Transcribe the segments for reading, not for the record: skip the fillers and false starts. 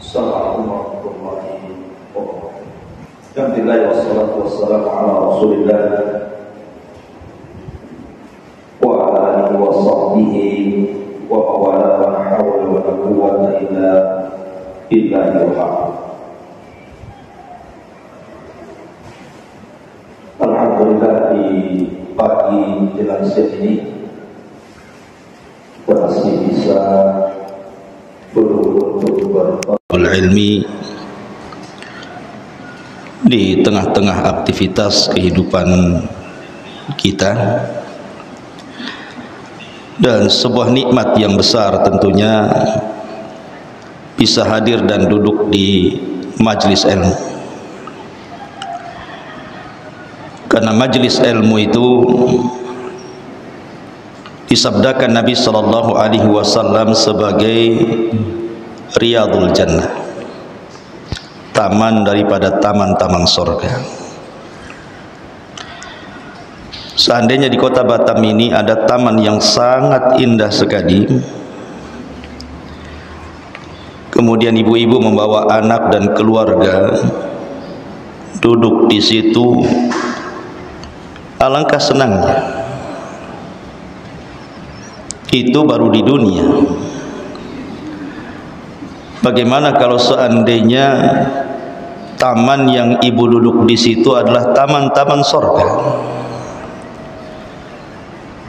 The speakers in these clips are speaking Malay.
Assalamualaikum warahmatullahi wabarakatuh. Alhamdulillah wassalatu wassalamu ala Rasulillah wa ala alihi wa sahbihi wa mawala wa la hawla wa la quwwata illa billahil azim. Alhamdulillah di pagi jelang siang ini kita masih bisa ilmi di tengah-tengah aktivitas kehidupan kita, dan sebuah nikmat yang besar tentunya bisa hadir dan duduk di majelis ilmu, karena majelis ilmu itu disabdakan Nabi sallallahu alaihi wasallam sebagai Riyadul Jannah, taman daripada taman-taman surga. Seandainya di kota Batam ini ada taman yang sangat indah sekali, kemudian ibu-ibu membawa anak dan keluarga duduk di situ, alangkah senangnya. Itu baru di dunia. Bagaimana kalau seandainya taman yang ibu duduk di situ adalah taman-taman surga?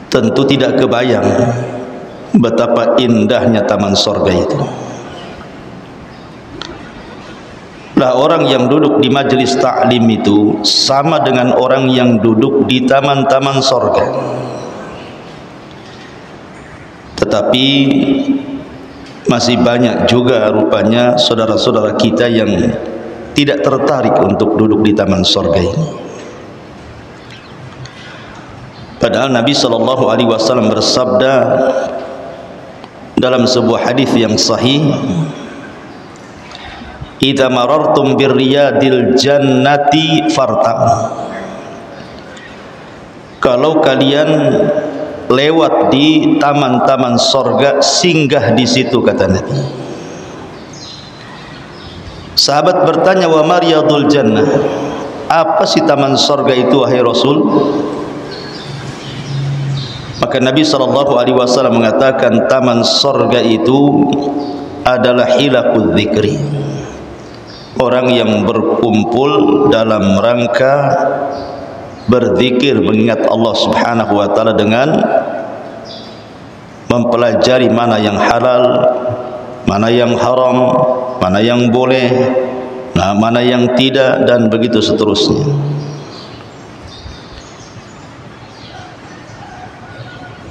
Tentu tidak kebayang betapa indahnya taman surga itu. Lah, orang yang duduk di majelis taklim itu sama dengan orang yang duduk di taman-taman surga. Tetapi masih banyak juga rupanya saudara-saudara kita yang tidak tertarik untuk duduk di taman surga ini. Padahal Nabi sallallahu alaihi wasallam bersabda dalam sebuah hadis yang sahih, "Idza marartum birriyadil jannati farta'u." Kalau kalian lewat di taman-taman sorga, singgah di situ, kata Nabi. Sahabat bertanya, wa mariyadul jannah, apa sih taman sorga itu wahai Rasul? Maka Nabi SAW mengatakan, taman sorga itu adalah hilakul dzikri, orang yang berkumpul dalam rangka berzikir, mengingat Allah Subhanahu wa taala dengan mempelajari mana yang halal, mana yang haram, mana yang boleh, mana yang tidak, dan begitu seterusnya.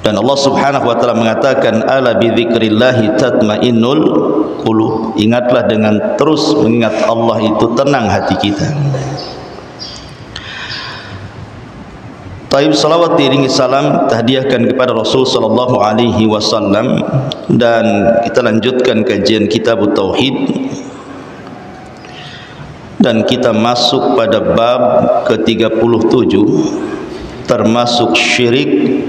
Dan Allah Subhanahu wa taala mengatakan, ala bi dzikrillahi tatmainnul qulub. Ingatlah, dengan terus mengingat Allah itu tenang hati kita. Taib, salawat diiringi salam tahdiahkan kepada Rasul sallallahu alaihi wasallam, dan kita lanjutkan kajian kitab Tauhid, dan kita masuk pada bab ke-37, termasuk syirik,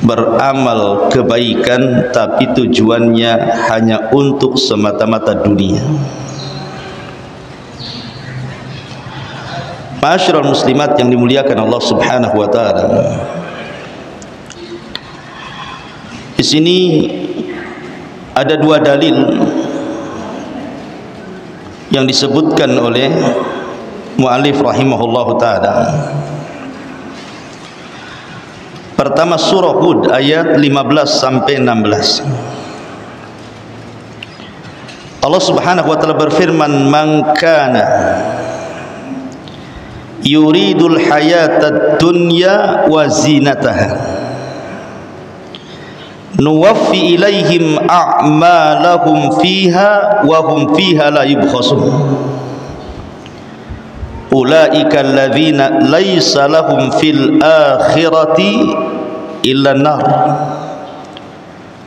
beramal kebaikan tapi tujuannya hanya untuk semata-mata dunia. Ma'asyiral muslimat yang dimuliakan Allah Subhanahu wa taala. Di sini ada dua dalil yang disebutkan oleh muallif rahimahullahu taala. Pertama, surah Hud ayat 15 sampai 16. Allah Subhanahu wa taala berfirman, "Man kana yuridul hayatad dunya wa zinataha nuwaffi ilaihim a'malahum fiha wa hum fiha la yubkhasun ulaika alladzina laysa lahum fil akhirati illa an-nar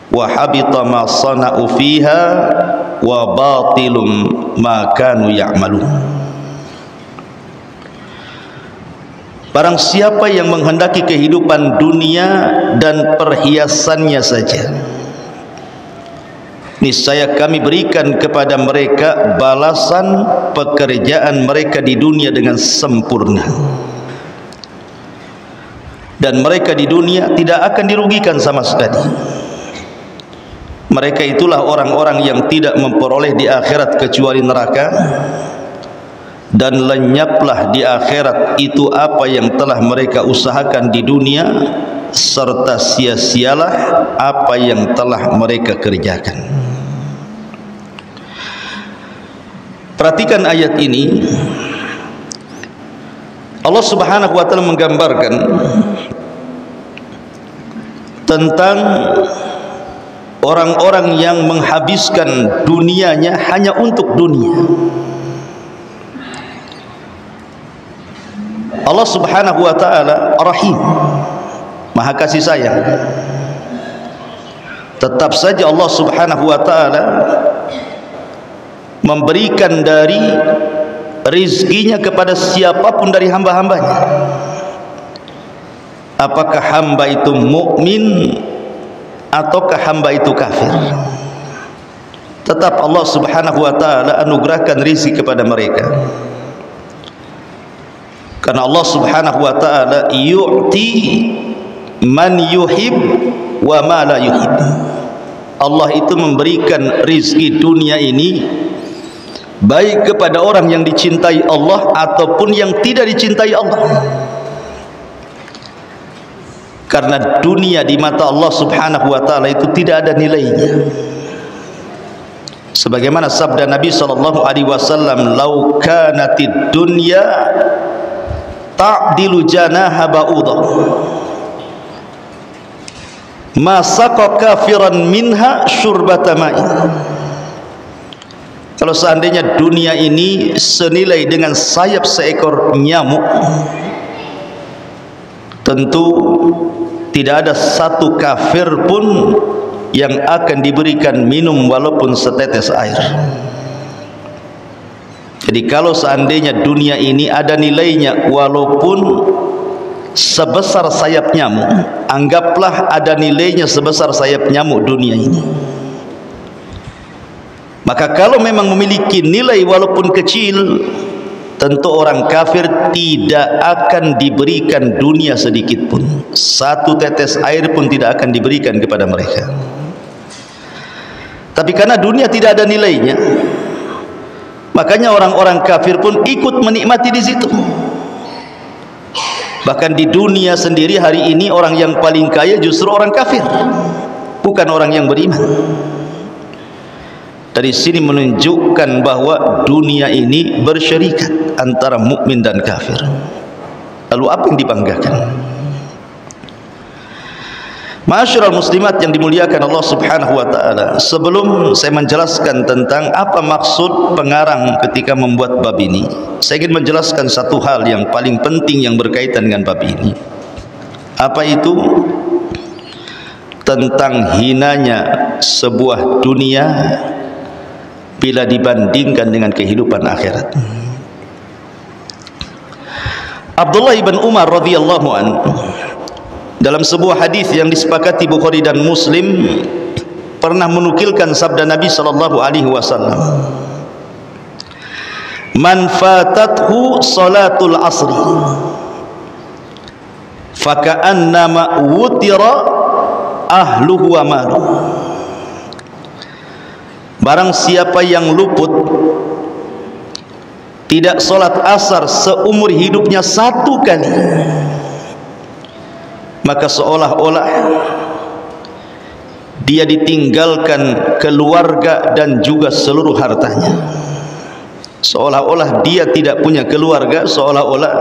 wa habita ma sana'u fiha wa batilum ma kanu ya'malun." Barang siapa yang menghendaki kehidupan dunia dan perhiasannya saja, niscaya kami berikan kepada mereka balasan pekerjaan mereka di dunia dengan sempurna, dan mereka di dunia tidak akan dirugikan sama sekali. Mereka itulah orang-orang yang tidak memperoleh di akhirat kecuali neraka, dan lenyaplah di akhirat itu apa yang telah mereka usahakan di dunia, serta sia-sialah apa yang telah mereka kerjakan. Perhatikan ayat ini. Allah Subhanahu wa taala menggambarkan tentang orang-orang yang menghabiskan dunianya hanya untuk dunia. Allah Subhanahu wa taala Rahim, Maha kasih sayang. Tetap saja Allah Subhanahu wa taala memberikan dari rizkinya kepada siapapun dari hamba-hambanya. Apakah hamba itu mukmin ataukah hamba itu kafir, tetap Allah Subhanahu wa taala anugerahkan rizki kepada mereka. Karena Allah Subhanahu wa taala yu'ti man yuhib wa ma la yuhib. Allah itu memberikan rizki dunia ini baik kepada orang yang dicintai Allah ataupun yang tidak dicintai Allah. Karena dunia di mata Allah Subhanahu wa taala itu tidak ada nilainya. Sebagaimana sabda Nabi sallallahu alaihi wasallam, "Lau kanatid dunya ta'dilu janaha ba'udah, ma saqa kafiran minha syurbata ma'in." Kalau seandainya dunia ini senilai dengan sayap seekor nyamuk, tentu tidak ada satu kafir pun yang akan diberikan minum walaupun setetes air. Jadi kalau seandainya dunia ini ada nilainya walaupun sebesar sayap nyamuk, anggaplah ada nilainya sebesar sayap nyamuk dunia ini. Maka kalau memang memiliki nilai walaupun kecil, tentu orang kafir tidak akan diberikan dunia sedikit pun. Satu tetes air pun tidak akan diberikan kepada mereka. Tapi karena dunia tidak ada nilainya, makanya orang-orang kafir pun ikut menikmati di situ. Bahkan di dunia sendiri hari ini orang yang paling kaya justru orang kafir, bukan orang yang beriman. Dari sini menunjukkan bahwa dunia ini bersyarikat antara mukmin dan kafir. Lalu apa yang dibanggakan? Ma'asyiral muslimat yang dimuliakan Allah Subhanahu wa taala, sebelum saya menjelaskan tentang apa maksud pengarang ketika membuat bab ini, saya ingin menjelaskan satu hal yang paling penting yang berkaitan dengan bab ini. Apa itu? Tentang hinanya sebuah dunia bila dibandingkan dengan kehidupan akhirat. Abdullah ibn Umar radhiyallahu anhu dalam sebuah hadis yang disepakati Bukhari dan Muslim pernah menukilkan sabda Nabi sallallahu alaihi wasallam, "Man fatathu salatul asri faka'annama wutira ahluhu wa maluhu." Barang siapa yang luput tidak solat asar seumur hidupnya satu kali, maka seolah-olah dia ditinggalkan keluarga dan juga seluruh hartanya. Seolah-olah dia tidak punya keluarga, seolah-olah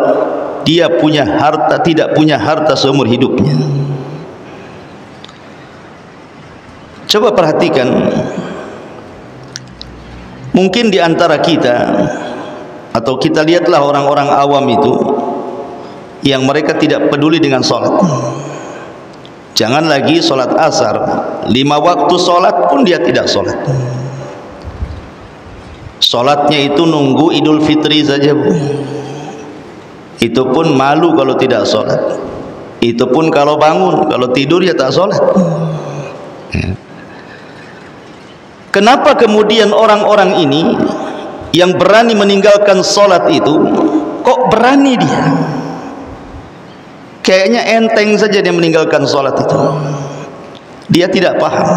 dia punya harta, tidak punya harta seumur hidupnya. Coba perhatikan, mungkin di antara kita, atau kita lihatlah orang-orang awam itu yang mereka tidak peduli dengan sholat. Jangan lagi sholat asar, 5 waktu sholat pun dia tidak sholat. Sholatnya itu nunggu Idul Fitri saja, Bu. Itu pun malu kalau tidak sholat. Itu pun kalau bangun, kalau tidur ya tak sholat. Kenapa kemudian orang-orang ini yang berani meninggalkan sholat itu, kok berani dia? Kayaknya enteng saja dia meninggalkan sholat itu. Dia tidak paham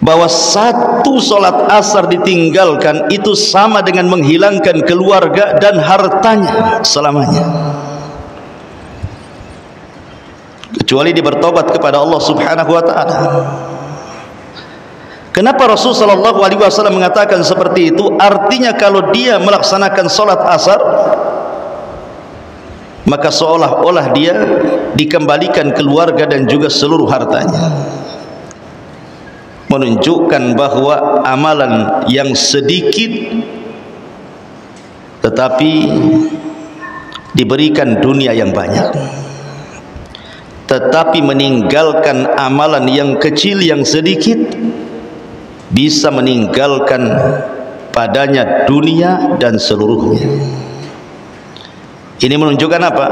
bahwa satu sholat asar ditinggalkan itu sama dengan menghilangkan keluarga dan hartanya selamanya, kecuali dia bertobat kepada Allah Subhanahu wa ta'ala. Kenapa Rasul sallallahu alaihi wasallam mengatakan seperti itu? Artinya kalau dia melaksanakan sholat asar, maka seolah-olah dia dikembalikan keluarga dan juga seluruh hartanya, menunjukkan bahwa amalan yang sedikit tetapi diberikan dunia yang banyak, tetapi meninggalkan amalan yang kecil yang sedikit bisa meninggalkan padanya dunia dan seluruhnya. Ini menunjukkan apa?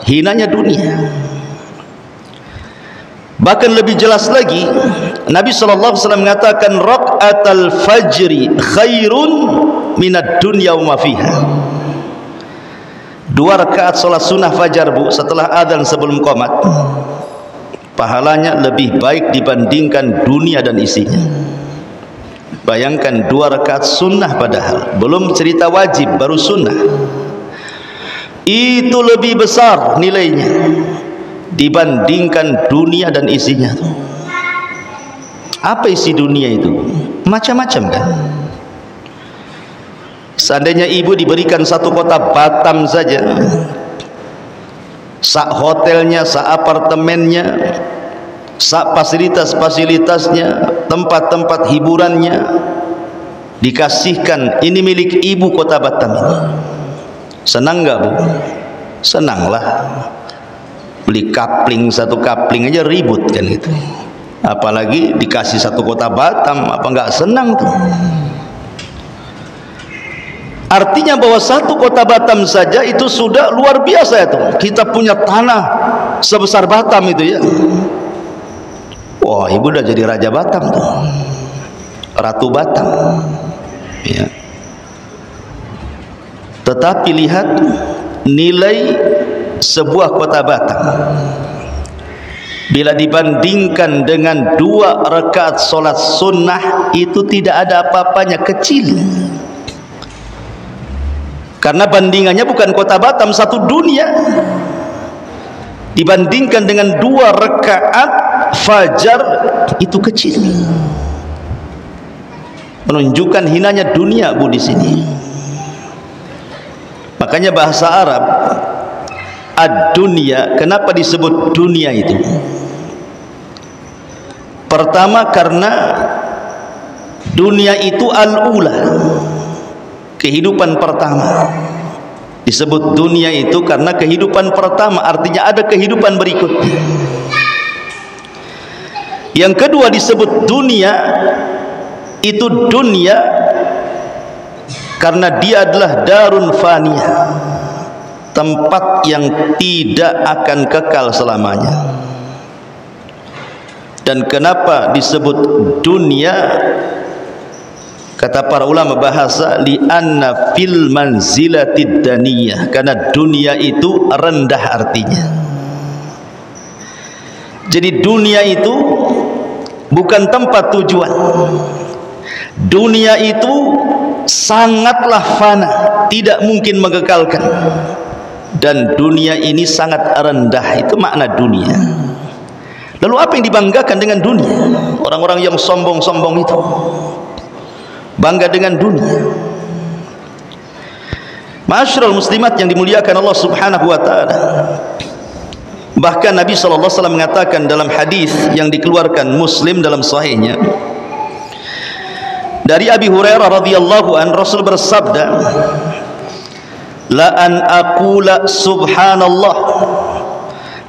Hinanya dunia. Bahkan lebih jelas lagi, Nabi SAW mengatakan raq'atal fajri khairun minad dunya wa ma fiha. 2 rakaat salat sunnah fajar, Bu, setelah adzan sebelum qomat, pahalanya lebih baik dibandingkan dunia dan isinya. Bayangkan 2 rakaat sunnah, padahal belum cerita wajib, baru sunnah. Itu lebih besar nilainya dibandingkan dunia dan isinya. Apa isi dunia itu? Macam-macam kan. Seandainya ibu diberikan satu kota Batam saja, sak hotelnya, sak apartemennya, sak fasilitas-fasilitasnya, tempat-tempat hiburannya, dikasihkan, ini milik ibu kota Batam ini, senang nggak, Bu? Senanglah. Beli kapling, satu kapling aja ribut kan gitu, apalagi dikasih satu kota Batam, apa nggak senang tuh? Artinya bahwa satu kota Batam saja itu sudah luar biasa itu. Kita punya tanah sebesar Batam itu ya. Wah, ibu udah jadi raja Batam tuh, ratu Batam ya. Tetapi lihat nilai sebuah kota Batam bila dibandingkan dengan 2 rakaat solat sunnah, itu tidak ada apa-apanya, kecil. Karena bandingannya bukan kota Batam, satu dunia, dibandingkan dengan 2 rakaat fajar, itu kecil. Menunjukkan hinanya dunia, Bu, di sini. Makanya bahasa Arab ad-dunya, kenapa disebut dunia itu? Pertama karena dunia itu al-ula, kehidupan pertama. Disebut dunia itu karena kehidupan pertama, artinya ada kehidupan berikutnya. Yang kedua disebut dunia, itu dunia karena dia adalah darun faniyah, tempat yang tidak akan kekal selamanya. Dan kenapa disebut dunia? Kata para ulama bahasa, li'anna fil manzilatid daniyah, karena dunia itu rendah artinya. Jadi dunia itu bukan tempat tujuan. Dunia itu sangatlah fana, tidak mungkin mengekalkan. Dan dunia ini sangat rendah, itu makna dunia. Lalu apa yang dibanggakan dengan dunia? Orang-orang yang sombong-sombong itu bangga dengan dunia. Ma'asyiral muslimat yang dimuliakan Allah Subhanahu wa taala. Bahkan Nabi sallallahu alaihi wasallam mengatakan dalam hadis yang dikeluarkan Muslim dalam sahihnya, dari Abi Hurairah radhiyallahu an, Rasul bersabda, la an aqula subhanallah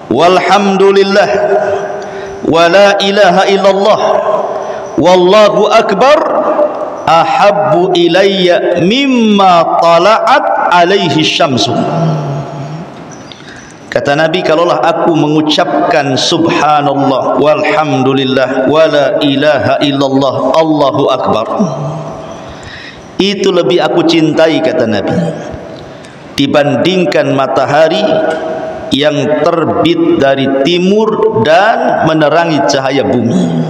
walhamdulillah wa la ilaha illallah wallahu akbar ahabbu ilayya mimma tala'at alaihi syamsu. Kata Nabi, kalaulah aku mengucapkan subhanallah walhamdulillah wala ilaha illallah Allahu akbar, itu lebih aku cintai, kata Nabi, dibandingkan matahari yang terbit dari timur dan menerangi cahaya bumi.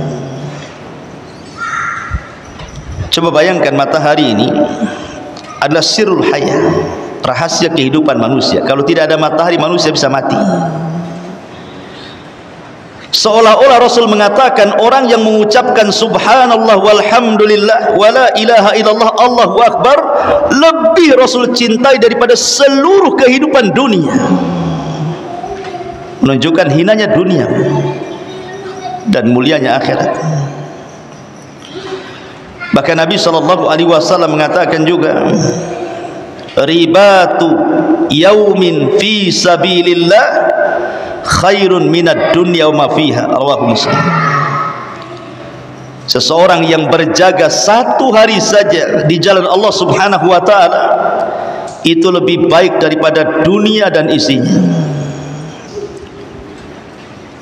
Coba bayangkan, matahari ini adalah sirrul hayah, rahasia kehidupan manusia. Kalau tidak ada matahari, manusia bisa mati. Seolah-olah Rasul mengatakan orang yang mengucapkan subhanallah walhamdulillah wala ilaha illallah Allahu akbar lebih Rasul cintai daripada seluruh kehidupan dunia. Menunjukkan hinanya dunia dan mulianya akhirat. Bahkan Nabi SAW mengatakan juga, ribatu yaumin fi sabilillah khairun minad dunya wa ma fiha, rawahu Muslim. Seseorang yang berjaga satu hari saja di jalan Allah Subhanahu wa taala itu lebih baik daripada dunia dan isinya.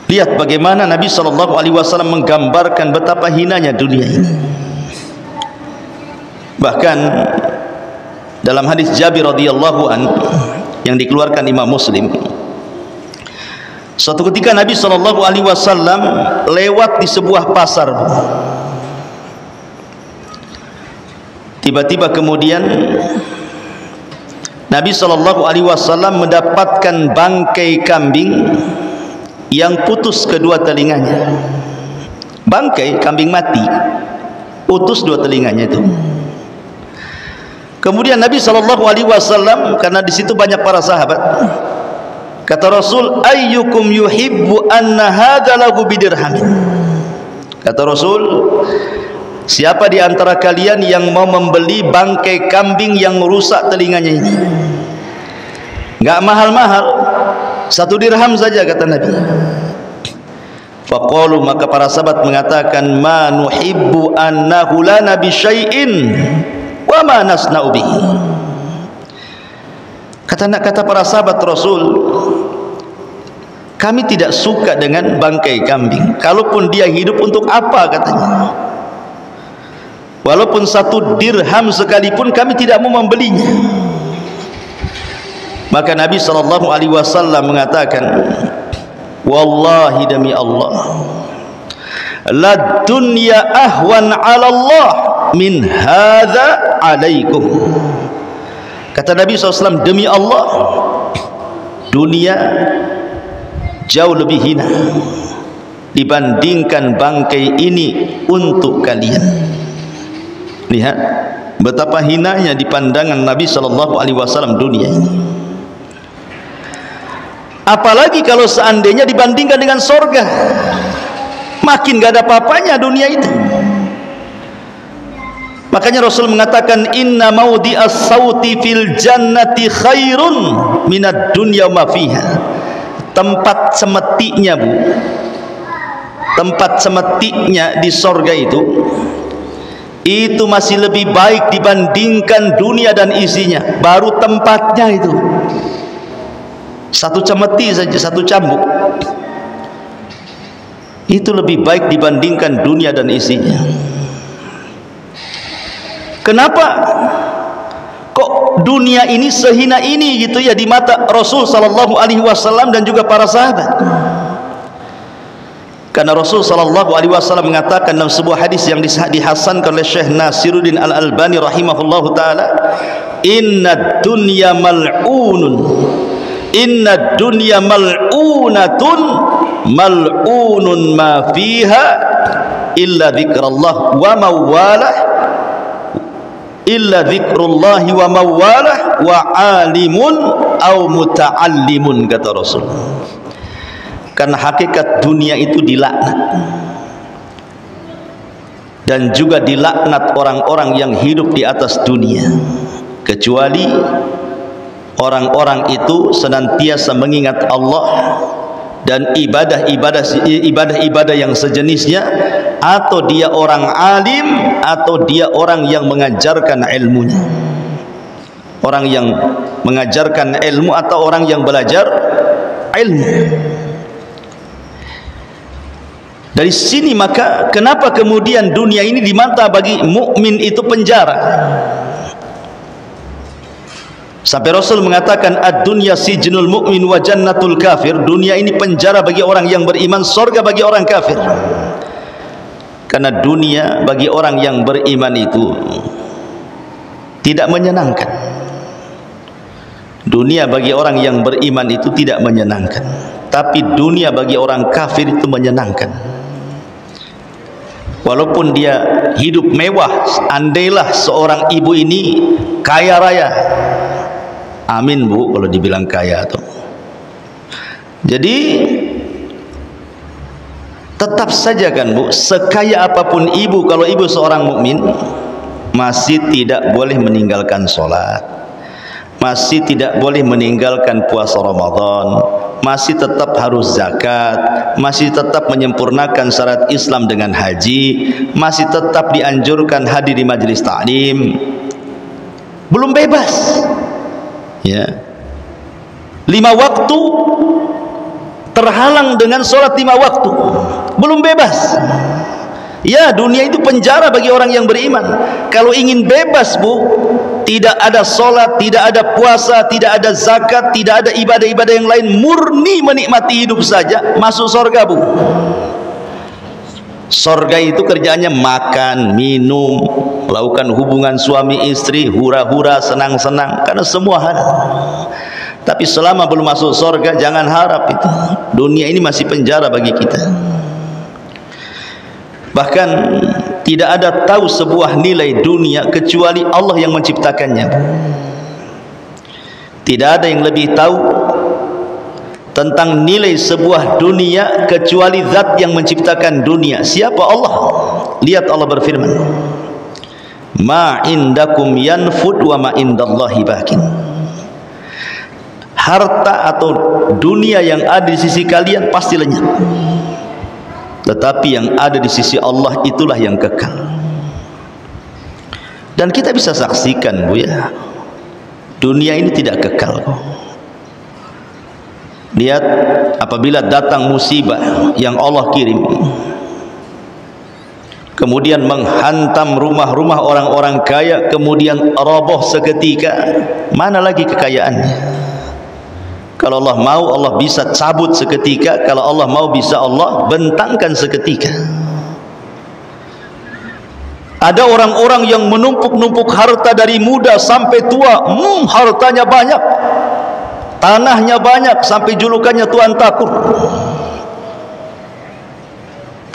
Lihat bagaimana Nabi SAW menggambarkan betapa hinanya dunia ini. Bahkan dalam hadis Jabir radhiyallahu an yang dikeluarkan Imam Muslim, suatu ketika Nabi SAW lewat di sebuah pasar. Tiba-tiba kemudian Nabi SAW mendapatkan bangkai kambing yang putus kedua telinganya. Bangkai kambing mati, putus dua telinganya itu. Kemudian Nabi SAW, karena di situ banyak para sahabat, kata Rasul, ayyukum yuhibbu anna hadza lahu bidirhamin. Kata Rasul, siapa di antara kalian yang mau membeli bangkai kambing yang rusak telinganya ini? Enggak mahal-mahal, 1 dirham saja, kata Nabi. Faqalu, maka para sahabat mengatakan, ma nuhibbu annahu lana bi syai'in wa ma nasna'u bihi. Kata para sahabat Rasul, kami tidak suka dengan bangkai kambing. Kalaupun dia hidup, untuk apa, katanya. Walaupun 1 dirham sekalipun kami tidak mau membelinya. Maka Nabi SAW mengatakan, wallahi demi Allah, la dunya ahwan 'ala Allah min hadza 'alaikum. Kata Nabi SAW, demi Allah, dunia jauh lebih hina dibandingkan bangkai ini untuk kalian. Lihat betapa hinanya di pandangan Nabi SAW dunia ini. Apalagi kalau seandainya dibandingkan dengan sorga, makin gak ada apa-apanya dunia itu. Makanya Rasul mengatakan, inna maudhi'as sauti fil jannati khairun minad dunya ma fiha. Tempat cemetiknya, Bu, tempat cemetiknya di sorga itu masih lebih baik dibandingkan dunia dan isinya. Baru tempatnya itu, 1 cemeti saja, 1 cambuk, itu lebih baik dibandingkan dunia dan isinya. Kenapa kok dunia ini sehina ini gitu ya di mata Rasul SAW dan juga para sahabat? Karena Rasul SAW mengatakan dalam sebuah hadis yang dihasankan oleh Syekh Nasiruddin Al-Albani rahimahullahu taala, inna dunya mal'unun, inna dunya mal'unatun, mal'unun ma fiha illa dzikrullah wa mawalah, illa dzikrullahi wa mawalah wa alimun au muta'allimun, kata Rasul. Karena hakikat dunia itu dilaknat, dan juga dilaknat orang-orang yang hidup di atas dunia, kecuali orang-orang itu senantiasa mengingat Allah dan ibadah-ibadah yang sejenisnya, atau dia orang alim, atau dia orang yang mengajarkan ilmunya. Orang yang mengajarkan ilmu atau orang yang belajar ilmu. Dari sini maka kenapa kemudian dunia ini di mata bagi mukmin itu penjara. Sampai Rasul mengatakan ad-dunya sijnul mu'min wa jannatul kafir. Dunia ini penjara bagi orang yang beriman, surga bagi orang kafir. Karena dunia bagi orang yang beriman itu tidak menyenangkan. Dunia bagi orang yang beriman itu tidak menyenangkan. Tapi dunia bagi orang kafir itu menyenangkan. Walaupun dia hidup mewah, andailah seorang ibu ini kaya raya. Amin bu kalau dibilang kaya tuh. Jadi tetap saja kan bu, sekaya apapun ibu, kalau ibu seorang mukmin masih tidak boleh meninggalkan sholat, masih tidak boleh meninggalkan puasa Ramadan, masih tetap harus zakat, masih tetap menyempurnakan syarat Islam dengan haji, masih tetap dianjurkan hadir di majelis ta'lim. Belum bebas ya, 5 waktu terhalang dengan sholat 5 waktu, belum bebas ya. Dunia itu penjara bagi orang yang beriman. Kalau ingin bebas bu, tidak ada sholat, tidak ada puasa, tidak ada zakat, tidak ada ibadah-ibadah yang lain, murni menikmati hidup saja, masuk surga bu. Surga itu kerjaannya makan, minum, melakukan hubungan suami istri, hura-hura, senang-senang, karena semua hal. Tapi selama belum masuk surga, jangan harap itu. Dunia ini masih penjara bagi kita. Bahkan tidak ada tahu sebuah nilai dunia kecuali Allah yang menciptakannya. Tidak ada yang lebih tahu tentang nilai sebuah dunia kecuali zat yang menciptakan dunia. Siapa? Allah. Lihat Allah berfirman, ma indakum yanfud wa ma indallahi bakin. Harta atau dunia yang ada di sisi kalian pasti lenyap, tetapi yang ada di sisi Allah itulah yang kekal. Dan kita bisa saksikan bu ya, dunia ini tidak kekal. Lihat apabila datang musibah yang Allah kirim, kemudian menghantam rumah-rumah orang-orang kaya, kemudian roboh seketika, mana lagi kekayaannya? Kalau Allah mau, Allah bisa cabut seketika. Kalau Allah mau, bisa Allah bentangkan seketika. Ada orang-orang yang menumpuk-numpuk harta dari muda sampai tua, hartanya banyak, tanahnya banyak, sampai julukannya Tuan Takur.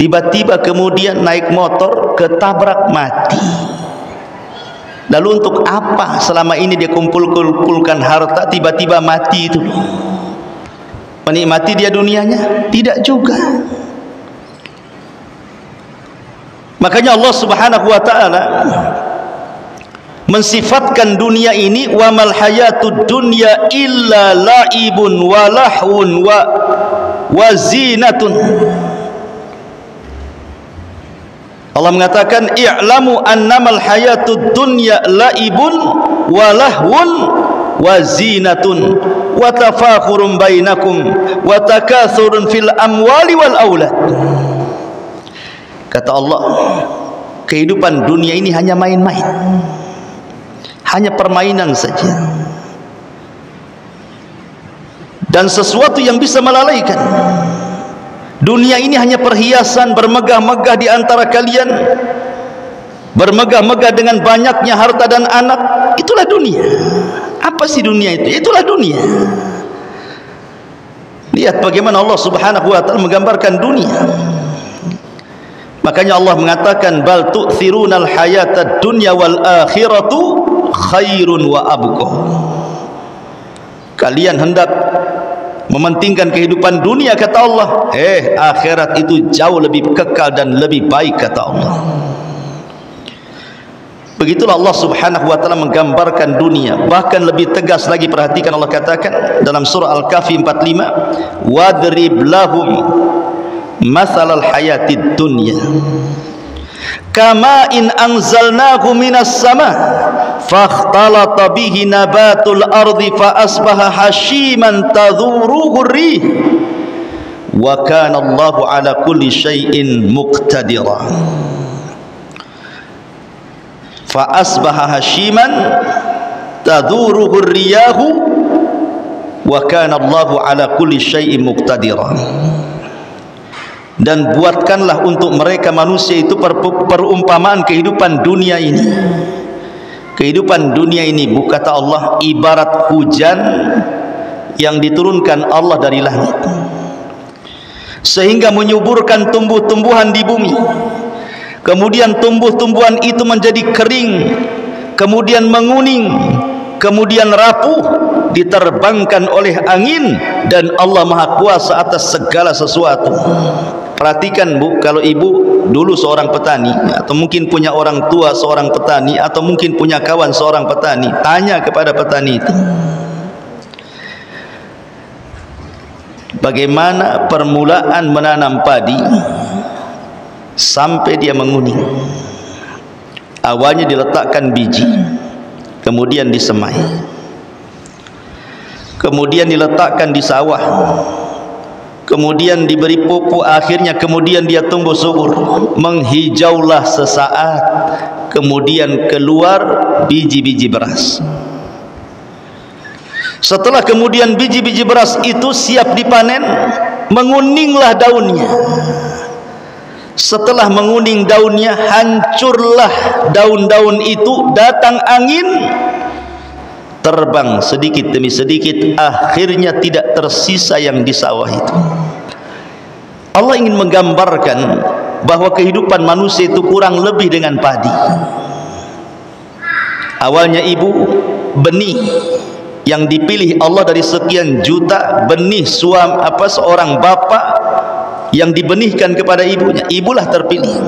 Tiba-tiba kemudian naik motor ketabrak mati. Lalu untuk apa selama ini dia kumpulkan harta, tiba-tiba mati itu? Menikmati dia dunianya? Tidak juga. Makanya Allah Subhanahu wa taala mensifatkan dunia ini, wa mal hayatud dunya illa laibun wa lahwun wa zinatun. Allah mengatakan i'lamu annamal hayatud dunya laibun wa lahwun wa zinatun wa tafakhurun bainakum wa takathurun fil amwali wal aulad. Kata Allah, kehidupan dunia ini hanya main-main, hanya permainan saja, dan sesuatu yang bisa melalaikan. Dunia ini hanya perhiasan, bermegah-megah di antara kalian, bermegah-megah dengan banyaknya harta dan anak. Itulah dunia. Apa sih dunia itu? Itulah dunia. Lihat bagaimana Allah Subhanahu wa taala menggambarkan dunia. Makanya Allah mengatakan bal tu'thirunal hayatad dunya wal akhiratu khairun wa abqa. Kalian hendak mementingkan kehidupan dunia, kata Allah, akhirat itu jauh lebih kekal dan lebih baik, kata Allah. Begitulah Allah Subhanahu wa taala menggambarkan dunia. Bahkan lebih tegas lagi, perhatikan Allah katakan dalam surah Al-Kahfi 45, wadrib lahum mathalal hayatid dunya kama in anzalnahu minas sama fakhtalata bihi nabatul ardi fa asbaha hashiman tadhuruhu rih wa kana Allahu ala kulli syai'in muqtadira. Fa asbaha hashiman tadhuruhu riyahu wa kana Allahu ala kulli syai'in muqtadira. Dan buatkanlah untuk mereka manusia itu perumpamaan kehidupan dunia ini. Kehidupan dunia ini, kata Allah, ibarat hujan yang diturunkan Allah dari langit sehingga menyuburkan tumbuh-tumbuhan di bumi. Kemudian tumbuh-tumbuhan itu menjadi kering, kemudian menguning, kemudian rapuh, diterbangkan oleh angin, dan Allah Maha Kuasa atas segala sesuatu. Perhatikan Bu, kalau ibu dulu seorang petani, atau mungkin punya orang tua seorang petani, atau mungkin punya kawan seorang petani, tanya kepada petani itu, bagaimana permulaan menanam padi sampai dia menguning. Awalnya diletakkan biji, kemudian disemai, kemudian diletakkan di sawah, kemudian diberi pupuk, akhirnya kemudian dia tumbuh subur, menghijaulah sesaat, kemudian keluar biji-biji beras. Setelah kemudian biji-biji beras itu siap dipanen, menguninglah daunnya. Setelah menguning daunnya, hancurlah daun-daun itu, datang angin, terbang sedikit demi sedikit, akhirnya tidak tersisa yang di sawah itu. Allah ingin menggambarkan bahwa kehidupan manusia itu kurang lebih dengan padi. Awalnya ibu, benih yang dipilih Allah dari sekian juta benih seorang bapak yang dibenihkan kepada ibunya, ibulah terpilih.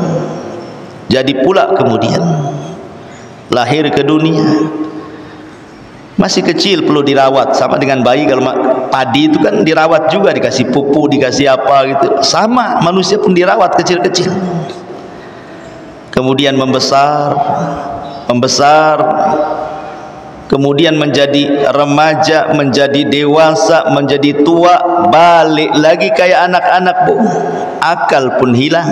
Jadi pula kemudian lahir ke dunia, masih kecil perlu dirawat, sama dengan bayi. Kalau padi itu kan dirawat juga, dikasih pupuk, dikasih apa gitu. Sama manusia pun dirawat kecil-kecil, kemudian membesar, kemudian menjadi remaja, menjadi dewasa, menjadi tua, balik lagi kayak anak-anak Bu. Akal pun hilang,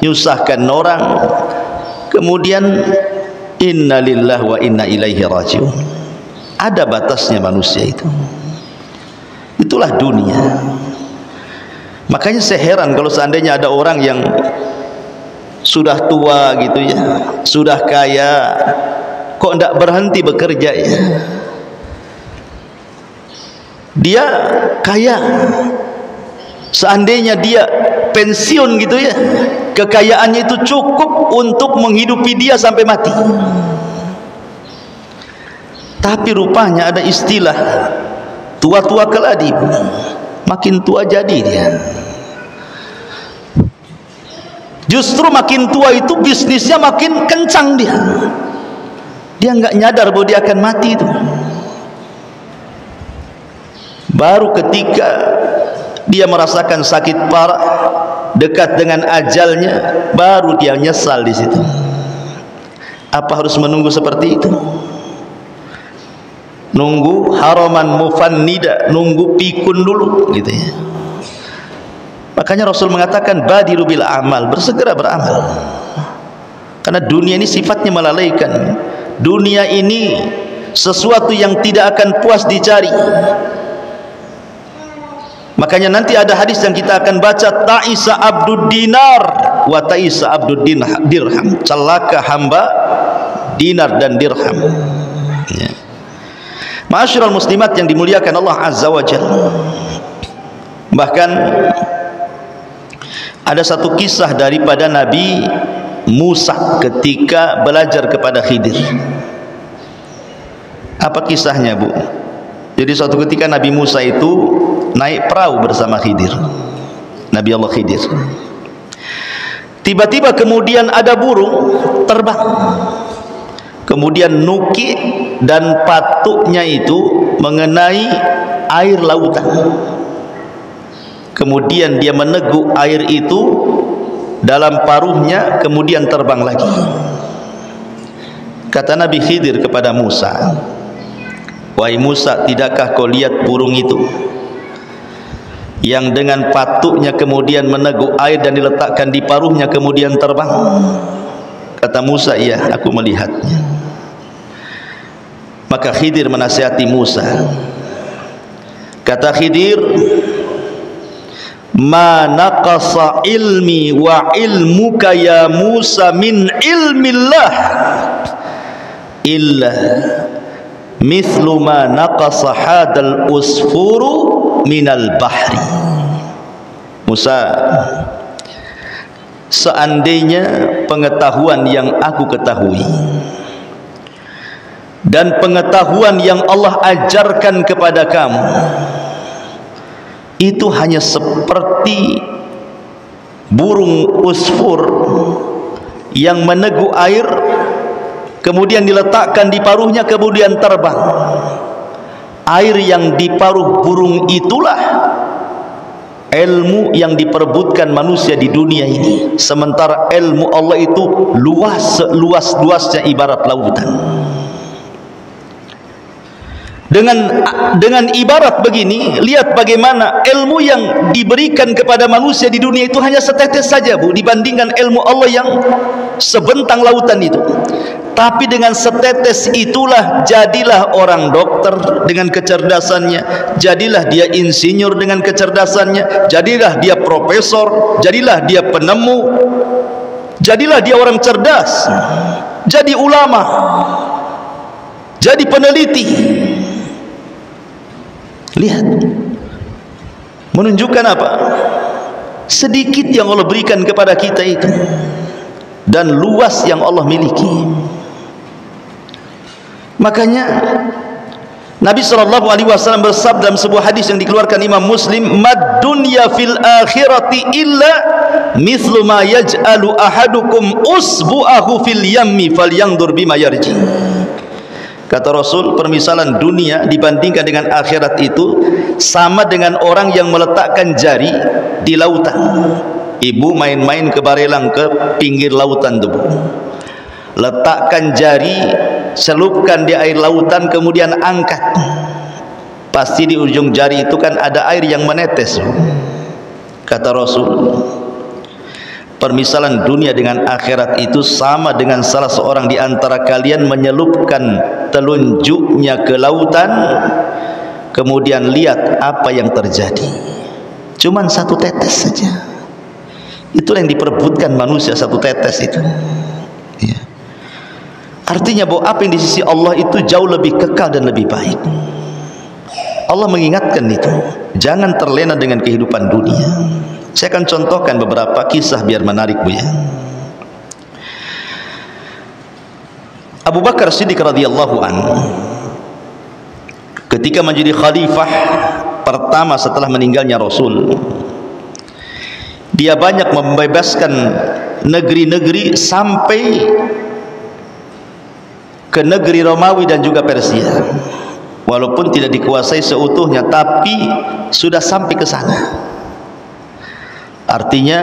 nyusahkan orang, kemudian inna lillahi wa inna ilaihi rajiun. Ada batasnya manusia itu. Itulah dunia. Makanya saya heran kalau seandainya ada orang yang sudah tua gitu ya, sudah kaya, kok tidak berhenti bekerja ya. Dia kaya, seandainya dia pensiun gitu ya, kekayaannya itu cukup untuk menghidupi dia sampai mati. Tapi rupanya ada istilah tua-tua keladi, makin tua jadi dia. Justru makin tua itu bisnisnya makin kencang dia. Dia enggak nyadar bahwa dia akan mati itu. Baru ketika dia merasakan sakit parah, dekat dengan ajalnya, baru dia nyesal di situ. Apa harus menunggu seperti itu? Nunggu haraman mufannida, nunggu pikun dulu gitu ya. Makanya Rasul mengatakan badiru bil amal, bersegera beramal. Karena dunia ini sifatnya melalaikan. Dunia ini sesuatu yang tidak akan puas dicari. Makanya nanti ada hadis yang kita akan baca, ta'isa abdud dinar wa ta'isa abdud dirham. Celaka hamba dinar dan dirham ya. Ma'asyiral muslimat yang dimuliakan Allah Azza wa Jalla. Bahkan ada satu kisah daripada Nabi Musa ketika belajar kepada Khidir. Apa kisahnya Bu? Jadi suatu ketika Nabi Musa itu naik perahu bersama Khidir, Nabi Allah Khidir. Tiba-tiba kemudian ada burung terbang, kemudian nuki dan patuknya itu mengenai air lautan. Kemudian dia meneguk air itu dalam paruhnya, kemudian terbang lagi. Kata Nabi Khidir kepada Musa, wahai Musa, tidakkah kau lihat burung itu yang dengan patuknya kemudian meneguk air dan diletakkan di paruhnya kemudian terbang? Kata Musa, iya, aku melihatnya. Maka Khidir menasihati Musa. Kata Khidir, ma naqasa ilmi wa ilmuka ya Musa min ilmillah illa mithlu ma naqasa hadal usfuru minal bahri. Musa, seandainya pengetahuan yang aku ketahui dan pengetahuan yang Allah ajarkan kepada kamu itu hanya seperti burung usfur yang meneguk air kemudian diletakkan di paruhnya kemudian terbang. Air yang di paruh burung itulah ilmu yang diperebutkan manusia di dunia ini, sementara ilmu Allah itu luas, seluas-luasnya ibarat lautan. Dengan ibarat begini, lihat bagaimana ilmu yang diberikan kepada manusia di dunia itu hanya setetes saja, Bu, dibandingkan ilmu Allah yang sebentang lautan itu. Tapi dengan setetes itulah jadilah orang dokter dengan kecerdasannya, jadilah dia insinyur dengan kecerdasannya, jadilah dia profesor, jadilah dia penemu, jadilah dia orang cerdas, jadi ulama, jadi peneliti. Lihat, menunjukkan apa? Sedikit yang Allah berikan kepada kita itu dan luas yang Allah miliki. Makanya Nabi SAW bersabda dalam sebuah hadis yang dikeluarkan Imam Muslim, mad dunya fil akhirati illa mithlu ma yaj'alu ahadukum usbu'ahu fil yammi falyanzur bima yarji. Kata Rasul, permisalan dunia dibandingkan dengan akhirat itu sama dengan orang yang meletakkan jari di lautan. Ibu main-main ke Barelang, ke pinggir lautan itu, letakkan jari, celupkan di air lautan, kemudian angkat. Pasti di ujung jari itu kan ada air yang menetes. Kata Rasul, permisalan dunia dengan akhirat itu sama dengan salah seorang di antara kalian menyelupkan telunjuknya ke lautan, kemudian lihat apa yang terjadi. Cuman satu tetes saja. Itulah yang diperebutkan manusia, satu tetes itu. Ya. Artinya bahwa apa yang di sisi Allah itu jauh lebih kekal dan lebih baik. Allah mengingatkan itu, jangan terlena dengan kehidupan dunia. Saya akan contohkan beberapa kisah biar menarik, Bu, ya. Abu Bakar Siddiq radhiyallahu anhu ketika menjadi khalifah pertama setelah meninggalnya Rasul, dia banyak membebaskan negeri-negeri sampai ke negeri Romawi dan juga Persia. Walaupun tidak dikuasai seutuhnya, tapi sudah sampai ke sana. Artinya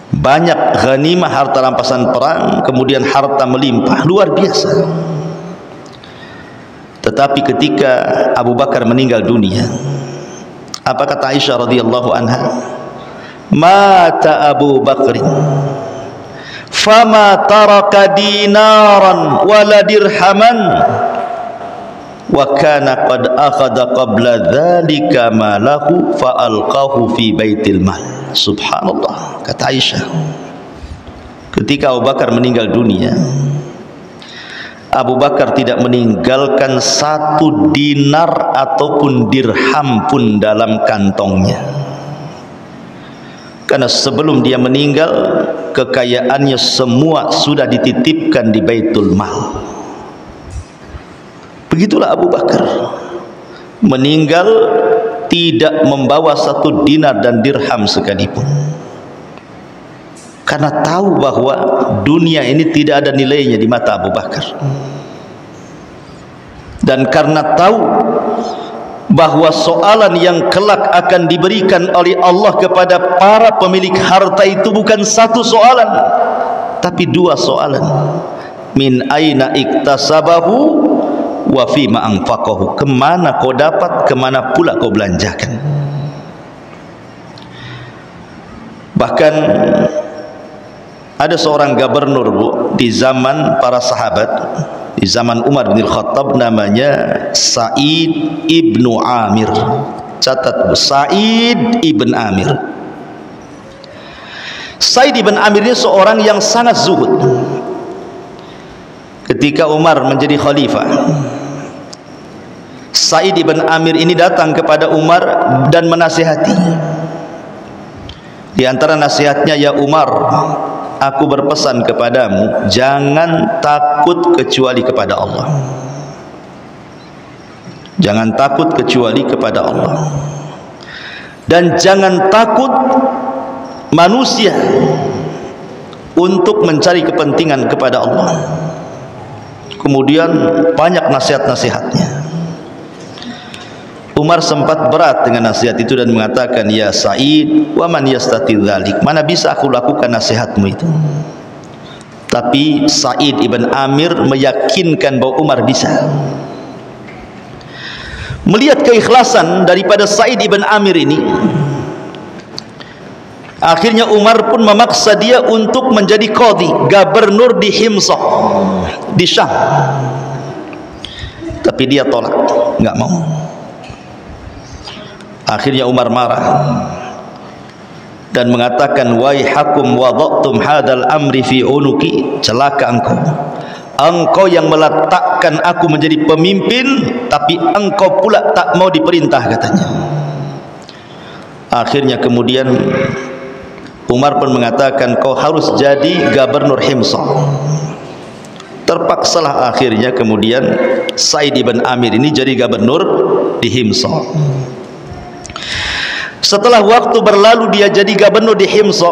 banyak ghanimah, harta rampasan perang, kemudian harta melimpah, luar biasa. Tetapi ketika Abu Bakar meninggal dunia, apa kata Aisyah radhiyallahu anha? Mata Abu Bakrin fama taraka dinaran wala dirhaman wa kana qad akhadha qabla dhalika malahu fa alqahu fi baitil mal. Subhanallah, kata Aisyah, ketika Abu Bakar meninggal dunia, Abu Bakar tidak meninggalkan satu dinar ataupun dirham pun dalam kantongnya, karena sebelum dia meninggal kekayaannya semua sudah dititipkan di Baitul Mal. Begitulah Abu Bakar meninggal tidak membawa satu dinar dan dirham sekalipun, karena tahu bahwa dunia ini tidak ada nilainya di mata Abu Bakar, dan karena tahu bahwa soalan yang kelak akan diberikan oleh Allah kepada para pemilik harta itu bukan satu soalan, tapi dua soalan. min aina iktasabahu wa fima anfaqahu. Kemana kau dapat, kemana pula kau belanjakan. Bahkan ada seorang gubernur, Bu, di zaman para sahabat, di zaman Umar bin Khattab, namanya Sa'id ibnu Amir. Catat, Bu, Sa'id ibn Amir. Sa'id ibn Amir ini seorang yang sangat zuhud. Ketika Umar menjadi khalifah, Sa'id ibn Amir ini datang kepada Umar dan menasihati. Di antara nasihatnya, ya Umar, aku berpesan kepadamu, jangan takut kecuali kepada Allah. Jangan takut kecuali kepada Allah. Dan jangan takut manusia untuk mencari kepentingan kepada Allah. Kemudian banyak nasihat-nasihatnya. Umar sempat berat dengan nasihat itu dan mengatakan, ya Sa'id, wa man yastati dzalik, mana bisa aku lakukan nasihatmu itu. Tapi Sa'id ibn Amir meyakinkan bahwa Umar bisa. Melihat keikhlasan daripada Sa'id ibn Amir ini, akhirnya Umar pun memaksa dia untuk menjadi qadhi, gubernur di Himsa, di Syam. Tapi dia tolak, enggak mau. Akhirnya Umar marah dan mengatakan, waihakum wada'tum hadal amri fi unuki, celaka engkau. Engkau yang meletakkan aku menjadi pemimpin, tapi engkau pula tak mau diperintah, katanya. Akhirnya kemudian Umar pun mengatakan, kau harus jadi gubernur Himsa. Terpaksalah akhirnya kemudian Sa'id ibn Amir ini jadi gubernur di Himsa. Setelah waktu berlalu, dia jadi gubernur di Himsa,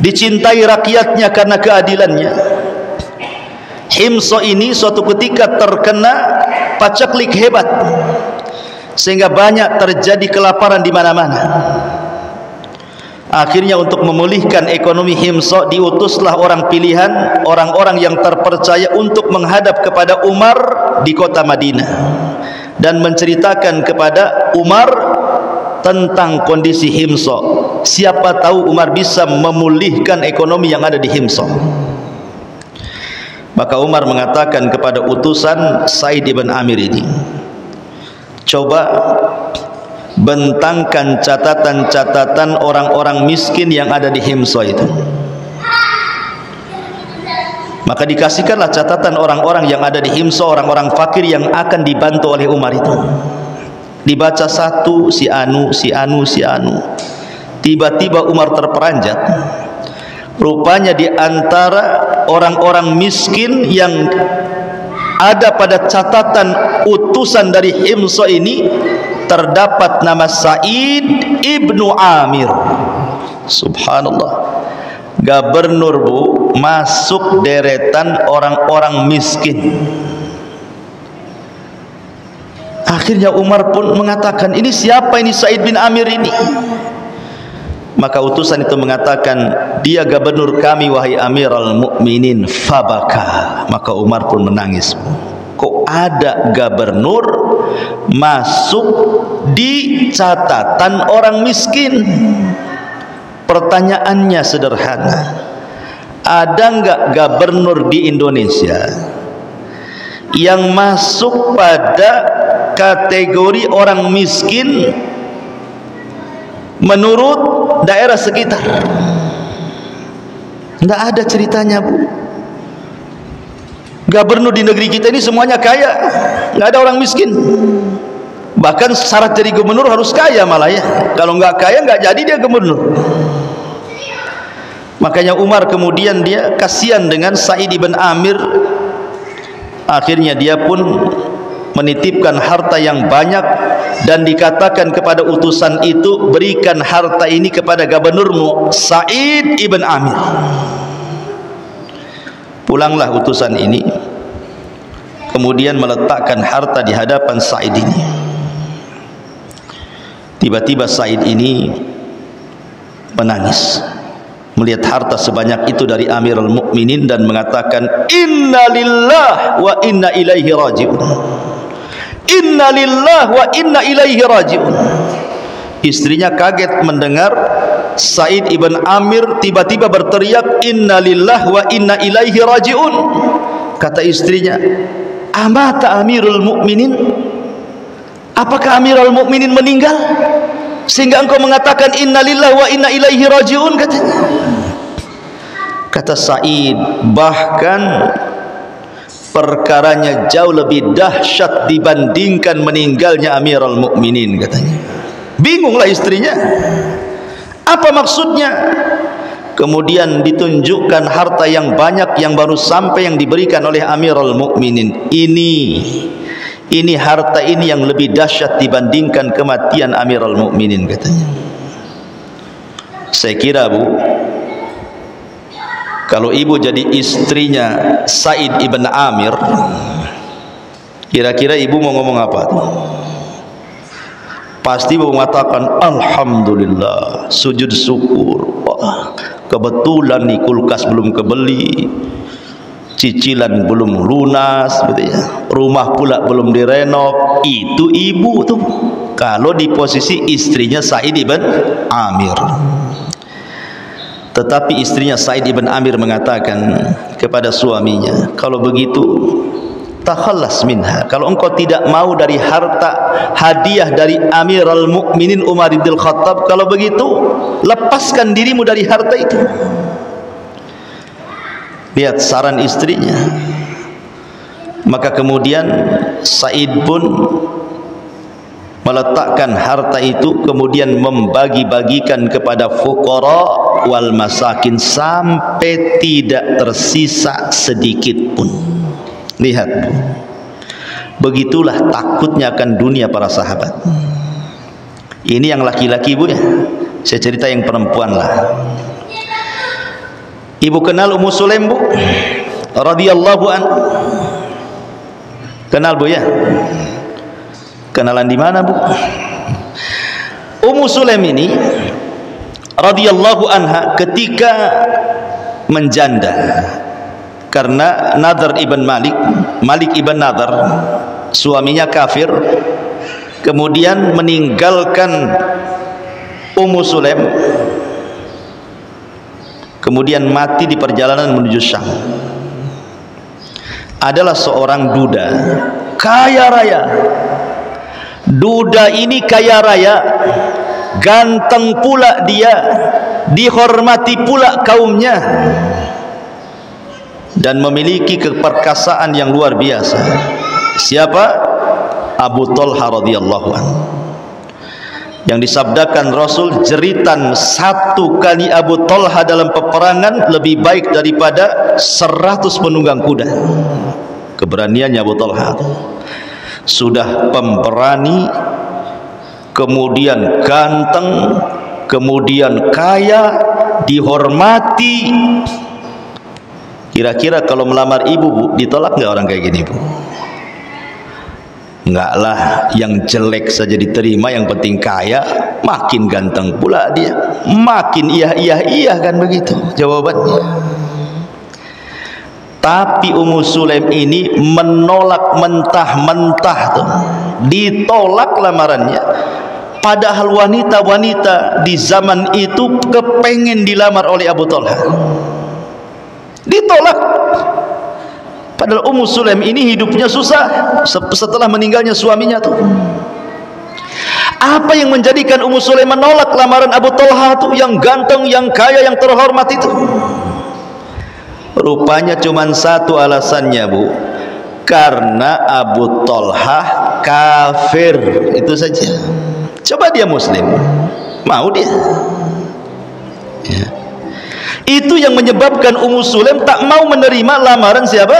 dicintai rakyatnya karena keadilannya. Himsa ini suatu ketika terkena pacaklik hebat, sehingga banyak terjadi kelaparan di mana-mana. Akhirnya untuk memulihkan ekonomi Himsa, diutuslah orang pilihan, orang-orang yang terpercaya untuk menghadap kepada Umar di kota Madinah dan menceritakan kepada Umar tentang kondisi Himsa. Siapa tahu Umar bisa memulihkan ekonomi yang ada di Himsa. Maka Umar mengatakan kepada utusan Sa'id ibn Amir ini, coba bentangkan catatan-catatan orang-orang miskin yang ada di Himsa itu. Maka dikasihkanlah catatan orang-orang yang ada di Himsa, orang-orang fakir yang akan dibantu oleh Umar itu. Dibaca satu, si anu, si anu, si anu. Tiba-tiba Umar terperanjat. Rupanya di antara orang-orang miskin yang ada pada catatan utusan dari Himsa ini, terdapat nama Sa'id ibnu Amir. Subhanallah, gubernur, Bu, masuk deretan orang-orang miskin. Akhirnya Umar pun mengatakan, ini siapa ini Sa'id bin Amir ini? Maka utusan itu mengatakan, dia gubernur kami wahai Amirul Mukminin. Fabaka. Maka Umar pun menangis. Kok ada gubernur masuk di catatan orang miskin? Pertanyaannya sederhana, ada enggak gubernur di Indonesia yang masuk pada kategori orang miskin menurut daerah sekitar? Tidak ada ceritanya, Bu. Gubernur di negeri kita ini semuanya kaya, nggak ada orang miskin. Bahkan syarat jadi gubernur harus kaya malah ya. Kalau nggak kaya nggak jadi dia gubernur. Makanya Umar kemudian dia kasihan dengan Sa'id ibn Amir. Akhirnya dia pun menitipkan harta yang banyak dan dikatakan kepada utusan itu, berikan harta ini kepada gubernurmu Sa'id ibn Amir. Pulanglah utusan ini, kemudian meletakkan harta di hadapan Sa'id ini. Tiba-tiba Sa'id ini menangis, melihat harta sebanyak itu dari Amirul Mukminin dan mengatakan, inna lillah wa inna ilaihi raji'un. Inna lillah wa inna ilaihi raji'un. Istrinya kaget mendengar Sa'id ibn Amir tiba-tiba berteriak, inna lillah wa inna ilaihi raji'un. Kata istrinya, amata Amirul Mukminin? Apakah Amirul Mukminin meninggal sehingga engkau mengatakan inna lillah wa inna ilaihi raji'un? Katanya. Kata Sa'id, bahkan perkaranya jauh lebih dahsyat dibandingkan meninggalnya Amirul Mukminin, katanya. Bingunglah istrinya, apa maksudnya? Kemudian ditunjukkan harta yang banyak yang baru sampai yang diberikan oleh Amirul Mukminin. Ini harta ini yang lebih dahsyat dibandingkan kematian Amirul Mukminin, katanya. Saya kira, Bu, kalau ibu jadi istrinya Sa'id ibn Amir, kira-kira ibu mau ngomong apa tuh? Pasti ibu mengatakan alhamdulillah, sujud syukur. Wah, kebetulan nih kulkas belum kebeli, cicilan belum lunas, gitu ya. Rumah pula belum direnov. Itu ibu tuh kalau di posisi istrinya Sa'id ibn Amir. Tetapi istrinya Sa'id ibn Amir mengatakan kepada suaminya, kalau begitu takhallas minha, kalau engkau tidak mau dari harta hadiah dari Amirul Mukminin Umar bin Khattab, kalau begitu lepaskan dirimu dari harta itu. Lihat saran istrinya. Maka kemudian Sa'id pun meletakkan harta itu, kemudian membagi-bagikan kepada fuqara wal masakin sampai tidak tersisa sedikit pun. Lihat, begitulah takutnya akan dunia para sahabat. Ini yang laki-laki, Bu, ya. Saya cerita yang perempuan lah. Ibu kenal Ummu Sulaim, Bu, radhiyallahu an. Kenal, Bu, ya? Kenalan di mana, Bu? Ummu Sulaim ini radhiyallahu anha ketika menjanda karena Nadhr ibn Malik ibn Nadhr, suaminya kafir, kemudian meninggalkan Ummu Sulaim, kemudian mati di perjalanan menuju Syam. Adalah seorang duda kaya raya. Duda ini kaya raya, ganteng pula dia, dihormati pula kaumnya, dan memiliki keperkasaan yang luar biasa. Siapa? Abu Talha radhiyallahu anhu. Yang disabdakan Rasul, jeritan satu kali Abu Talha dalam peperangan lebih baik daripada 100 penunggang kuda. Keberaniannya Abu Talha. Sudah pemberani, kemudian ganteng, kemudian kaya, dihormati. Kira-kira kalau melamar ibu, Bu, ditolak nggak orang kayak gini, Bu? Enggak lah, yang jelek saja diterima, yang penting kaya. Makin ganteng pula dia, makin iya kan, begitu jawabannya. Tapi Ummu Sulaim ini menolak mentah-mentah tuh, ditolak lamarannya. Padahal wanita-wanita di zaman itu kepengen dilamar oleh Abu Talha, ditolak. Padahal Ummu Sulaim ini hidupnya susah setelah meninggalnya suaminya tuh. Apa yang menjadikan Ummu Sulaim menolak lamaran Abu Talha tuh, yang ganteng, yang kaya, yang terhormat itu? Rupanya cuma satu alasannya, Bu, karena Abu Talha kafir, itu saja. Coba dia muslim, mau dia? Ya. Itu yang menyebabkan Ummu Sulaim tak mau menerima lamaran siapa?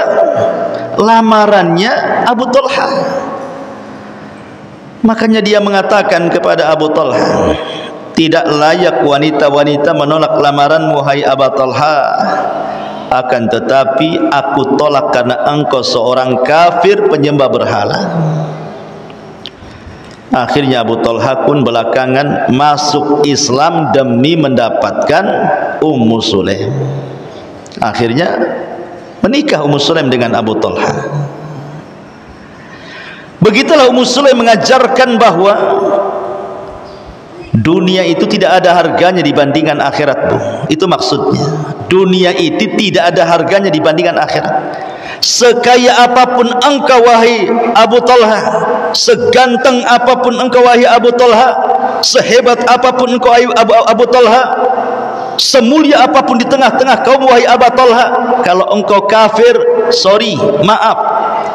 Lamarannya Abu Talha. Makanya dia mengatakan kepada Abu Talha, tidak layak wanita-wanita menolak lamaranmu, hai Abu Talha. Akan tetapi aku tolak karena engkau seorang kafir penyembah berhala. Akhirnya Abu Talha pun belakangan masuk Islam demi mendapatkan Ummu Sulaim. Akhirnya menikah Ummu Sulaim dengan Abu Talha. Begitulah Ummu Sulaim mengajarkan bahwa dunia itu tidak ada harganya dibandingkan akhirat, Bu. Itu maksudnya. Dunia itu tidak ada harganya dibandingkan akhirat. Sekaya apapun engkau wahai Abu Talha, seganteng apapun engkau wahai Abu Talha, sehebat apapun engkau Abu Talha, semulia apapun di tengah-tengah kaum wahai Abu Talha, kalau engkau kafir, sorry, maaf,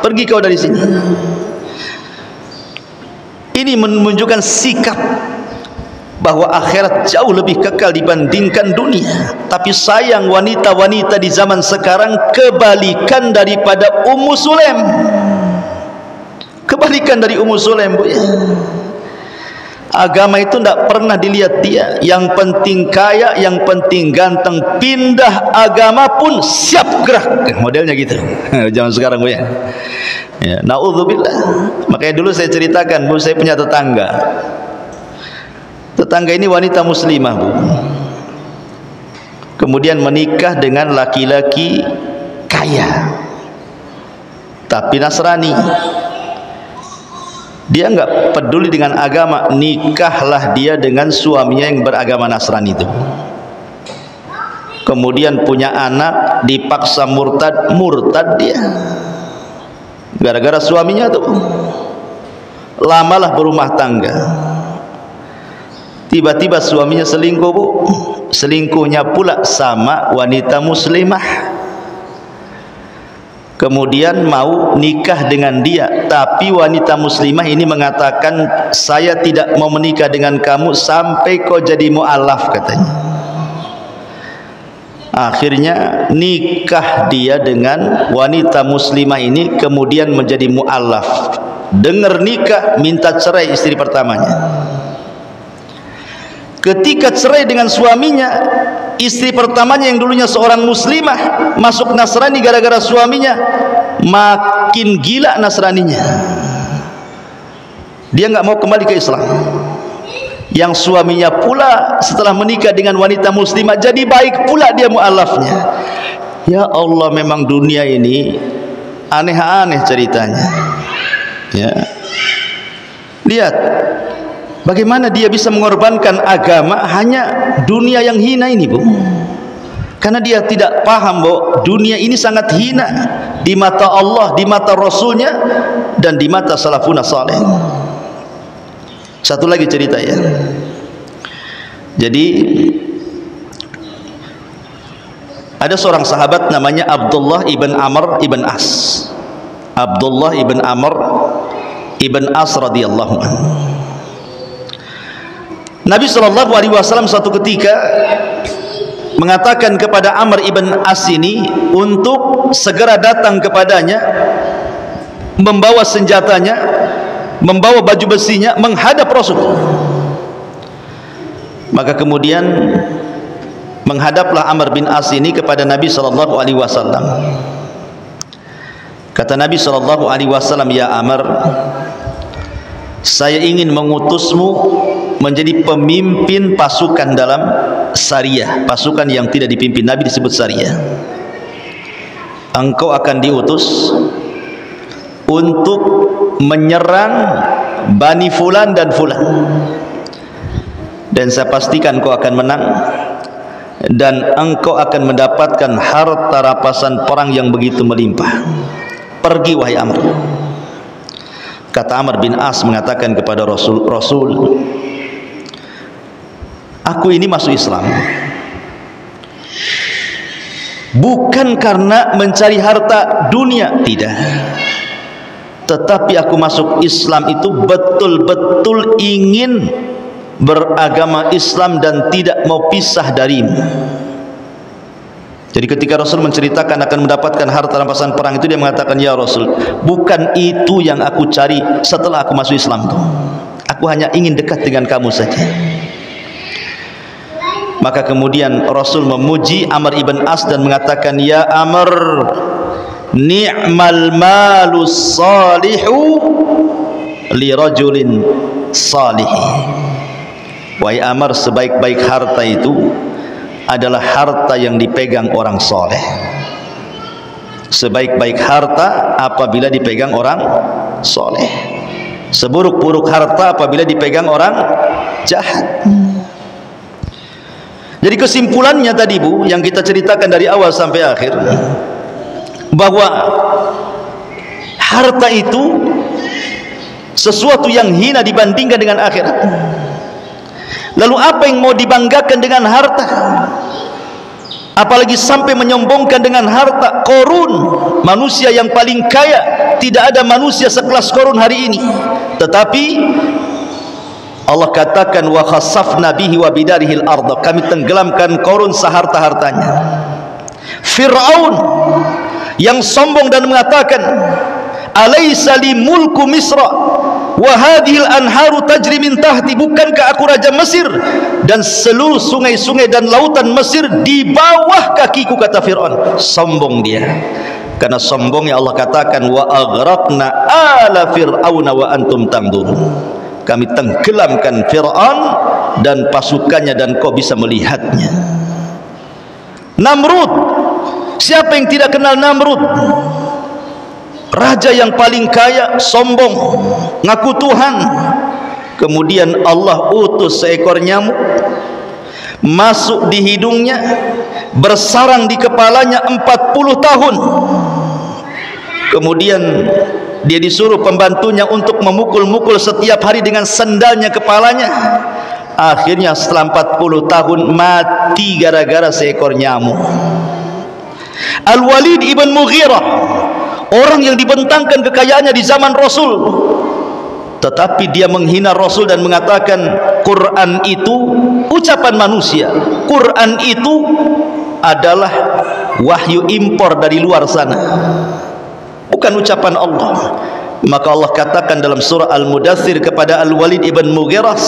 pergi kau dari sini. Ini menunjukkan sikap bahwa akhirat jauh lebih kekal dibandingkan dunia. Tapi sayang, wanita-wanita di zaman sekarang kebalikan daripada Ummu Sulaim. Kebalikan dari Ummu Sulaim, Bu, ya. Agama itu tidak pernah dilihat dia. Yang penting kaya, yang penting ganteng. Pindah agama pun siap gerak. Modelnya gitu. Zaman sekarang, Bu, ya. Ya, naudzubillah. Makanya dulu saya ceritakan, Bu, saya punya tetangga. Tetangga ini wanita muslimah, Bu. Kemudian menikah dengan laki-laki kaya, tapi Nasrani. Dia enggak peduli dengan agama, nikahlah dia dengan suaminya yang beragama Nasrani itu. Kemudian punya anak, dipaksa murtad dia. Gara-gara suaminya tuh. Lamalah berumah tangga. Tiba-tiba suaminya selingkuh, Bu. Selingkuhnya pula sama wanita muslimah. Kemudian mau nikah dengan dia, tapi wanita muslimah ini mengatakan, saya tidak mau menikah dengan kamu sampai kau jadi mu'alaf, katanya. Akhirnya nikah dia dengan wanita muslimah ini, kemudian menjadi mu'alaf. Dengar nikah, minta cerai istri pertamanya. Ketika cerai dengan suaminya, istri pertamanya yang dulunya seorang muslimah masuk Nasrani gara-gara suaminya, makin gila Nasraninya. Dia nggak mau kembali ke Islam. Yang suaminya pula setelah menikah dengan wanita muslimah jadi baik pula dia mu'alafnya. Ya Allah, memang dunia ini aneh-aneh ceritanya. Ya. Lihat bagaimana dia bisa mengorbankan agama hanya dunia yang hina ini, Bu. Karena dia tidak paham bahwa dunia ini sangat hina di mata Allah, di mata Rasulnya, dan di mata salafun saleh. Satu lagi cerita, ya. Jadi ada seorang sahabat namanya Abdullah ibn Amr ibn As. Abdullah ibn Amr ibn As radhiyallahu anhu. Nabi SAW suatu ketika mengatakan kepada Amr ibn As ini untuk segera datang kepadanya, membawa senjatanya, membawa baju besinya, menghadap Rasul. Maka kemudian menghadaplah Amr bin As ini kepada Nabi SAW. Kata Nabi SAW, ya Amr, saya ingin mengutusmu menjadi pemimpin pasukan dalam Sariyah. Pasukan yang tidak dipimpin Nabi disebut Sariyah. Engkau akan diutus untuk menyerang Bani Fulan dan Fulan, dan saya pastikan engkau akan menang, dan engkau akan mendapatkan harta rampasan perang yang begitu melimpah. Pergi wahai Amr. Kata Amr bin As mengatakan kepada Rasul, aku ini masuk Islam bukan karena mencari harta dunia, tidak. Tetapi aku masuk Islam itu betul-betul ingin beragama Islam dan tidak mau pisah darimu. Jadi ketika Rasul menceritakan akan mendapatkan harta rampasan perang itu, dia mengatakan, ya Rasul, bukan itu yang aku cari setelah aku masuk Islam itu. Aku hanya ingin dekat dengan kamu saja. Maka kemudian Rasul memuji Amr ibn As dan mengatakan, ya Amr, ni'mal malus salihu li rajulin salih. Wahai Amr, sebaik-baik harta itu adalah harta yang dipegang orang soleh. Sebaik-baik harta apabila dipegang orang soleh, seburuk-buruk harta apabila dipegang orang jahat. Jadi kesimpulannya tadi Bu, yang kita ceritakan dari awal sampai akhir, bahwa harta itu sesuatu yang hina dibandingkan dengan akhirat. Lalu apa yang mau dibanggakan dengan harta? Apalagi sampai menyombongkan dengan harta. Qarun, manusia yang paling kaya, tidak ada manusia sekelas Qarun hari ini. Tetapi Allah katakan wa khasafna bihi wa bidarihil ardh, kami tenggelamkan Qarun seharta-hartanya. Fir'aun yang sombong dan mengatakan alaysa li mulku Misra wa hadhil anharu tajri min tahti, bukankah aku raja Mesir dan seluruh sungai-sungai dan lautan Mesir di bawah kakiku, kata Fir'aun. Sombong dia. Karena sombongnya Allah katakan wa aghraqna ala fir'auna wa antum tanzurun, kami tenggelamkan Fir'aun dan pasukannya dan kau bisa melihatnya. Namrud, siapa yang tidak kenal Namrud? Raja yang paling kaya, sombong, ngaku Tuhan. Kemudian Allah utus seekor nyamuk masuk di hidungnya, bersarang di kepalanya 40 tahun. Kemudian dia disuruh pembantunya untuk memukul-mukul setiap hari dengan sendalnya kepalanya. Akhirnya setelah 40 tahun mati gara-gara seekor nyamuk. Al-Walid ibn Mughirah, orang yang dibentangkan kekayaannya di zaman Rasul, tetapi dia menghina Rasul dan mengatakan Quran itu ucapan manusia, Quran itu adalah wahyu impor dari luar sana, bukan ucapan Allah. Maka Allah katakan dalam surah Al-Mudaththir kepada Al-Walid ibn Mughirah,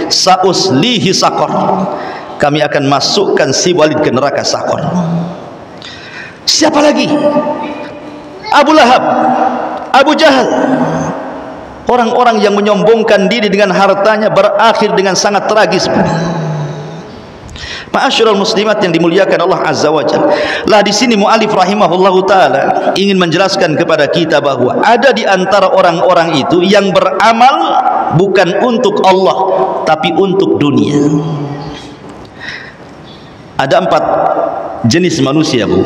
sa'uslihi saqar, kami akan masukkan si Walid ke neraka Saqar. Siapa lagi? Abu Lahab, Abu Jahal, orang-orang yang menyombongkan diri dengan hartanya berakhir dengan sangat tragis. Ma'asyiral muslimat yang dimuliakan Allah Azza wa Jalla. Lah di sini mu'alif rahimahullahu taala ingin menjelaskan kepada kita bahwa ada di antara orang-orang itu yang beramal bukan untuk Allah tapi untuk dunia. Ada 4 jenis manusia, Bu,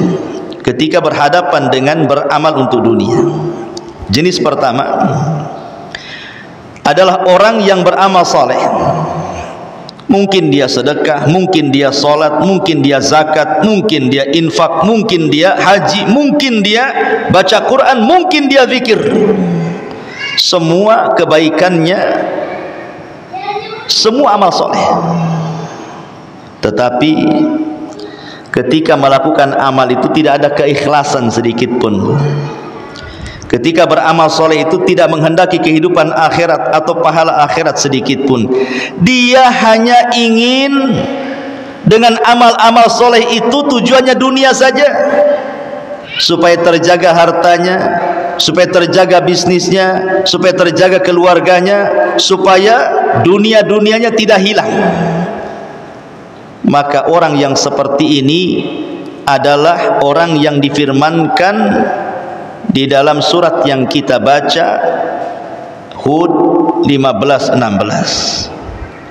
ketika berhadapan dengan beramal untuk dunia. Jenis pertama adalah orang yang beramal saleh. Mungkin dia sedekah, mungkin dia salat, mungkin dia zakat, mungkin dia infak, mungkin dia haji, mungkin dia baca Quran, mungkin dia zikir. Semua kebaikannya, semua amal soleh. Tetapi ketika melakukan amal itu tidak ada keikhlasan sedikit pun. Ketika beramal soleh itu tidak menghendaki kehidupan akhirat atau pahala akhirat sedikit pun. Dia hanya ingin dengan amal-amal soleh itu tujuannya dunia saja, supaya terjaga hartanya, supaya terjaga bisnisnya, supaya terjaga keluarganya, supaya dunia-dunianya tidak hilang. Maka orang yang seperti ini adalah orang yang difirmankan di dalam surat yang kita baca, Hud 15:16,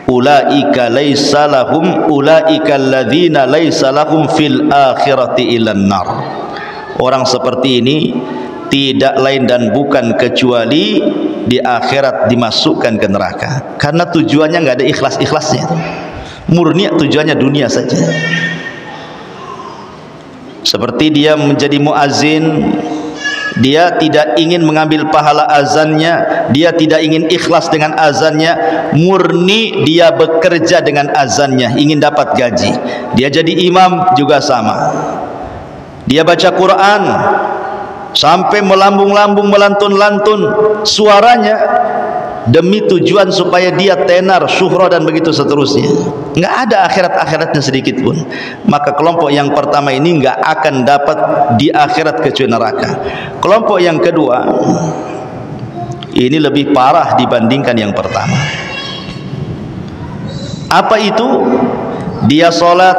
ulaika laisa lahum ulaika alladzina laisa lahum fil akhirati illan nar. Orang seperti ini tidak lain dan bukan kecuali di akhirat dimasukkan ke neraka, karena tujuannya nggak ada ikhlas-ikhlasnya, murni tujuannya dunia saja. Seperti dia menjadi muazin, dia tidak ingin mengambil pahala azannya, dia tidak ingin ikhlas dengan azannya, murni dia bekerja dengan azannya, ingin dapat gaji. Dia jadi imam juga sama, dia baca Quran sampai melambung-lambung, melantun-lantun suaranya demi tujuan supaya dia tenar, syuhra dan begitu seterusnya. Nggak ada akhirat-akhiratnya sedikit pun. Maka kelompok yang pertama ini nggak akan dapat di akhirat kecuali neraka. Kelompok yang kedua ini lebih parah dibandingkan yang pertama. Apa itu? dia solat,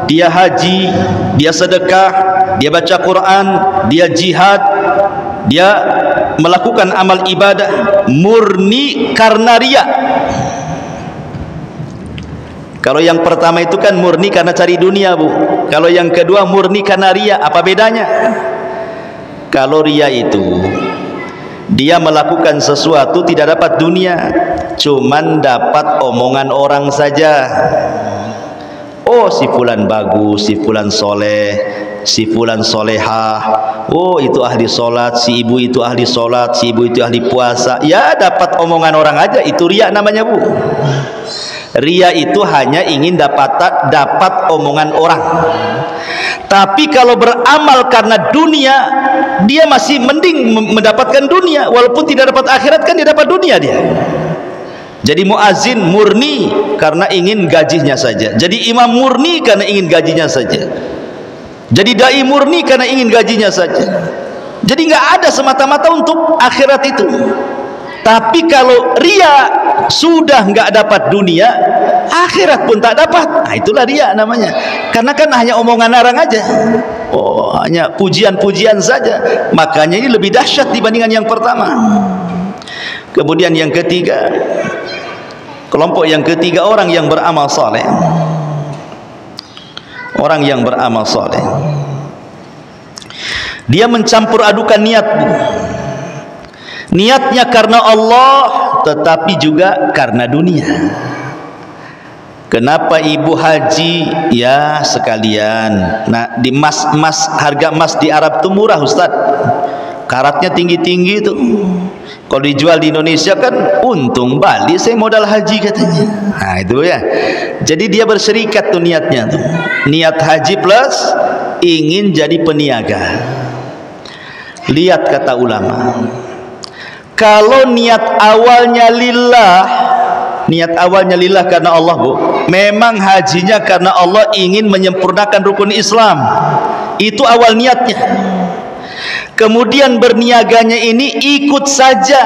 dia haji, dia sedekah, dia baca Quran, dia jihad, dia melakukan amal ibadah murni karena riya. Kalau yang pertama itu kan murni karena cari dunia, Bu. Kalau yang kedua murni karena riya, apa bedanya? Kalau riya itu dia melakukan sesuatu tidak dapat dunia, cuman dapat omongan orang saja. Oh, si fulan bagus, si fulan soleh, si fulan solehah. Oh, itu ahli solat, si ibu itu ahli solat, si ibu itu ahli puasa. Ya, dapat omongan orang aja, itu riya namanya, Bu. Riya itu hanya ingin dapat omongan orang. Tapi kalau beramal karena dunia, dia masih mending mendapatkan dunia, walaupun tidak dapat akhirat kan dia dapat dunia dia. Jadi muazin murni karena ingin gajinya saja. Jadi imam murni karena ingin gajinya saja. Jadi dai murni karena ingin gajinya saja. Jadi nggak ada semata-mata untuk akhirat itu. Tapi kalau riya sudah nggak dapat dunia, akhirat pun tak dapat. Nah, itulah riya namanya. Karena kan hanya omongan orang aja. Oh, hanya pujian-pujian saja. Makanya ini lebih dahsyat dibandingkan yang pertama. Kemudian yang ketiga, kelompok yang ketiga, orang yang beramal saleh. Orang yang beramal saleh, dia mencampur adukan niat. Niatnya karena Allah, tetapi juga karena dunia. Kenapa ibu haji? Ya sekalian. Nah, di harga emas di Arab itu murah, Ustaz. Karatnya tinggi-tinggi itu. Kalau dijual di Indonesia kan untung, balik saya modal haji katanya. Nah, itu ya. Jadi dia berserikat tuh niatnya tuh. Niat haji plus ingin jadi peniaga. Lihat kata ulama. Kalau niat awalnya lillah, niat awalnya lillah karena Allah, Bu. Memang hajinya karena Allah ingin menyempurnakan rukun Islam. Itu awal niatnya. Kemudian berniaganya ini ikut saja.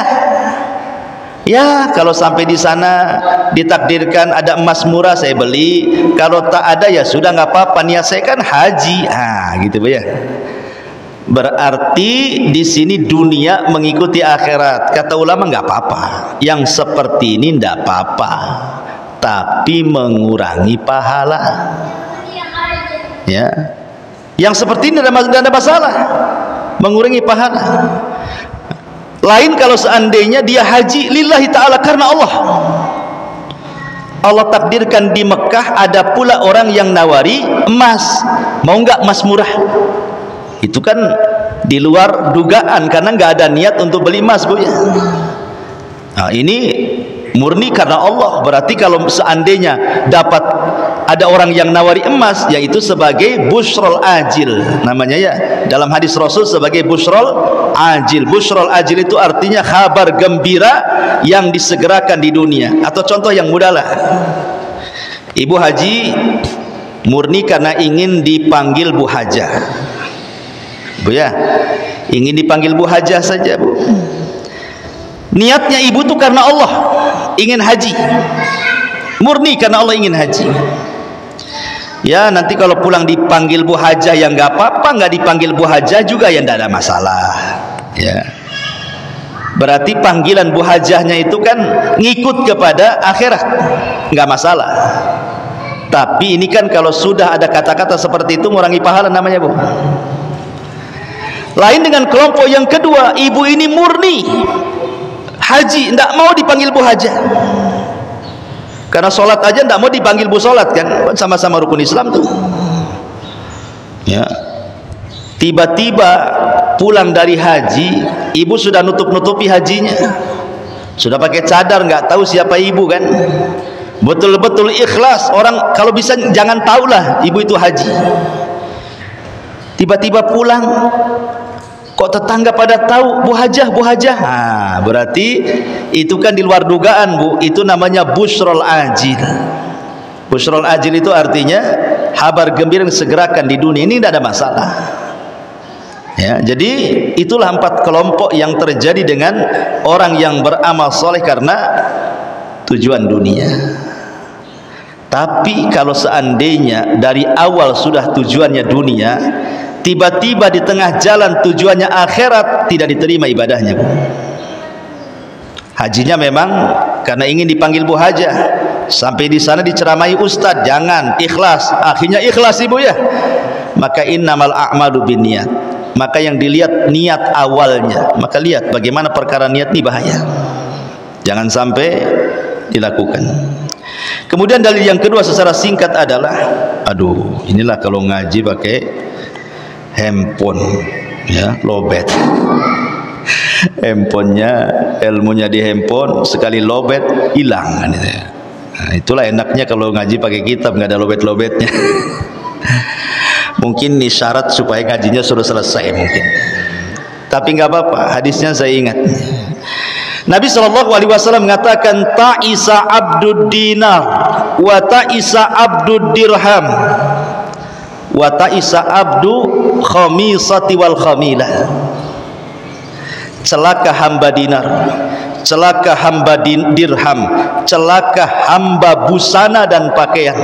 Ya, kalau sampai di sana ditakdirkan ada emas murah saya beli. Kalau tak ada ya sudah nggak apa-apa. Niat saya kan haji. Ah, gitu, Bu ya. Berarti di sini dunia mengikuti akhirat. Kata ulama nggak apa-apa. Yang seperti ini nggak apa-apa, tapi mengurangi pahala. Ya, yang seperti ini tidak ada masalah, mengurangi pahala. Lain kalau seandainya dia haji lillahi ta'ala karena Allah. Allah takdirkan di Mekah ada pula orang yang nawari emas. Mau nggak emas murah? Itu kan di luar dugaan karena nggak ada niat untuk beli emas, Bu ya. Nah, ini murni karena Allah. Berarti kalau seandainya dapat ada orang yang nawari emas, yaitu sebagai busrul ajil namanya ya. Dalam hadis Rasul sebagai busrul ajil. Busrul ajil itu artinya kabar gembira yang disegerakan di dunia. Atau contoh yang mudah lah. Ibu haji murni karena ingin dipanggil Bu Hajah. Bu ya, ingin dipanggil Bu Hajah saja, Bu. Niatnya ibu tuh karena Allah, ingin haji. Murni karena Allah ingin haji. Ya, nanti kalau pulang dipanggil Bu Hajah ya nggak apa-apa, nggak dipanggil Bu Hajah juga ya nggak ada masalah. Ya. Berarti panggilan Bu Hajahnya itu kan ngikut kepada akhirat, nggak masalah. Tapi ini kan kalau sudah ada kata-kata seperti itu mengurangi pahala namanya, Bu. Lain dengan kelompok yang kedua, ibu ini murni haji, tidak mau dipanggil Bu Hajah. Karena sholat aja tidak mau dipanggil Bu sholat kan, sama-sama rukun Islam tuh. Ya, tiba-tiba pulang dari haji, ibu sudah nutup-nutupi hajinya, sudah pakai cadar, nggak tahu siapa ibu kan. Betul-betul ikhlas. Orang kalau bisa jangan tahulah ibu itu haji. Tiba-tiba pulang, kok tetangga pada tahu Bu Hajah, Bu Hajah. Nah, berarti itu kan di luar dugaan, Bu. Itu namanya busrul ajil. Busrul ajil itu artinya kabar gembira yang segerakan di dunia. Ini tidak ada masalah. Ya, jadi itulah 4 kelompok yang terjadi dengan orang yang beramal soleh karena tujuan dunia. Tapi kalau seandainya dari awal sudah tujuannya dunia, tiba-tiba di tengah jalan tujuannya akhirat, tidak diterima ibadahnya, Bu. Hajinya memang karena ingin dipanggil Bu Hajah, sampai di sana diceramai ustadz, jangan, ikhlas, akhirnya ikhlas Ibu ya. Maka innamal a'malu binniyat, maka yang dilihat niat awalnya, maka lihat bagaimana perkara niat ini bahaya, jangan sampai dilakukan. Kemudian dalil yang kedua secara singkat adalah, aduh, inilah kalau ngaji pakai handphone, ya, lobet. Handphonenya, ilmunya di handphone, sekali lobet hilang kan itu. Nah, itulah enaknya kalau ngaji pakai kitab, nggak ada lobet-lobetnya. Mungkin ini syarat supaya ngajinya sudah selesai mungkin. Tapi nggak apa-apa, hadisnya saya ingat. Nabi SAW mengatakan, ta'isa abdud dinar wa ta'isa abdud dirham wa ta'isa abdu khamisati wal khamilah. Celaka hamba dinar, celaka hamba dirham, celaka hamba busana dan pakaian.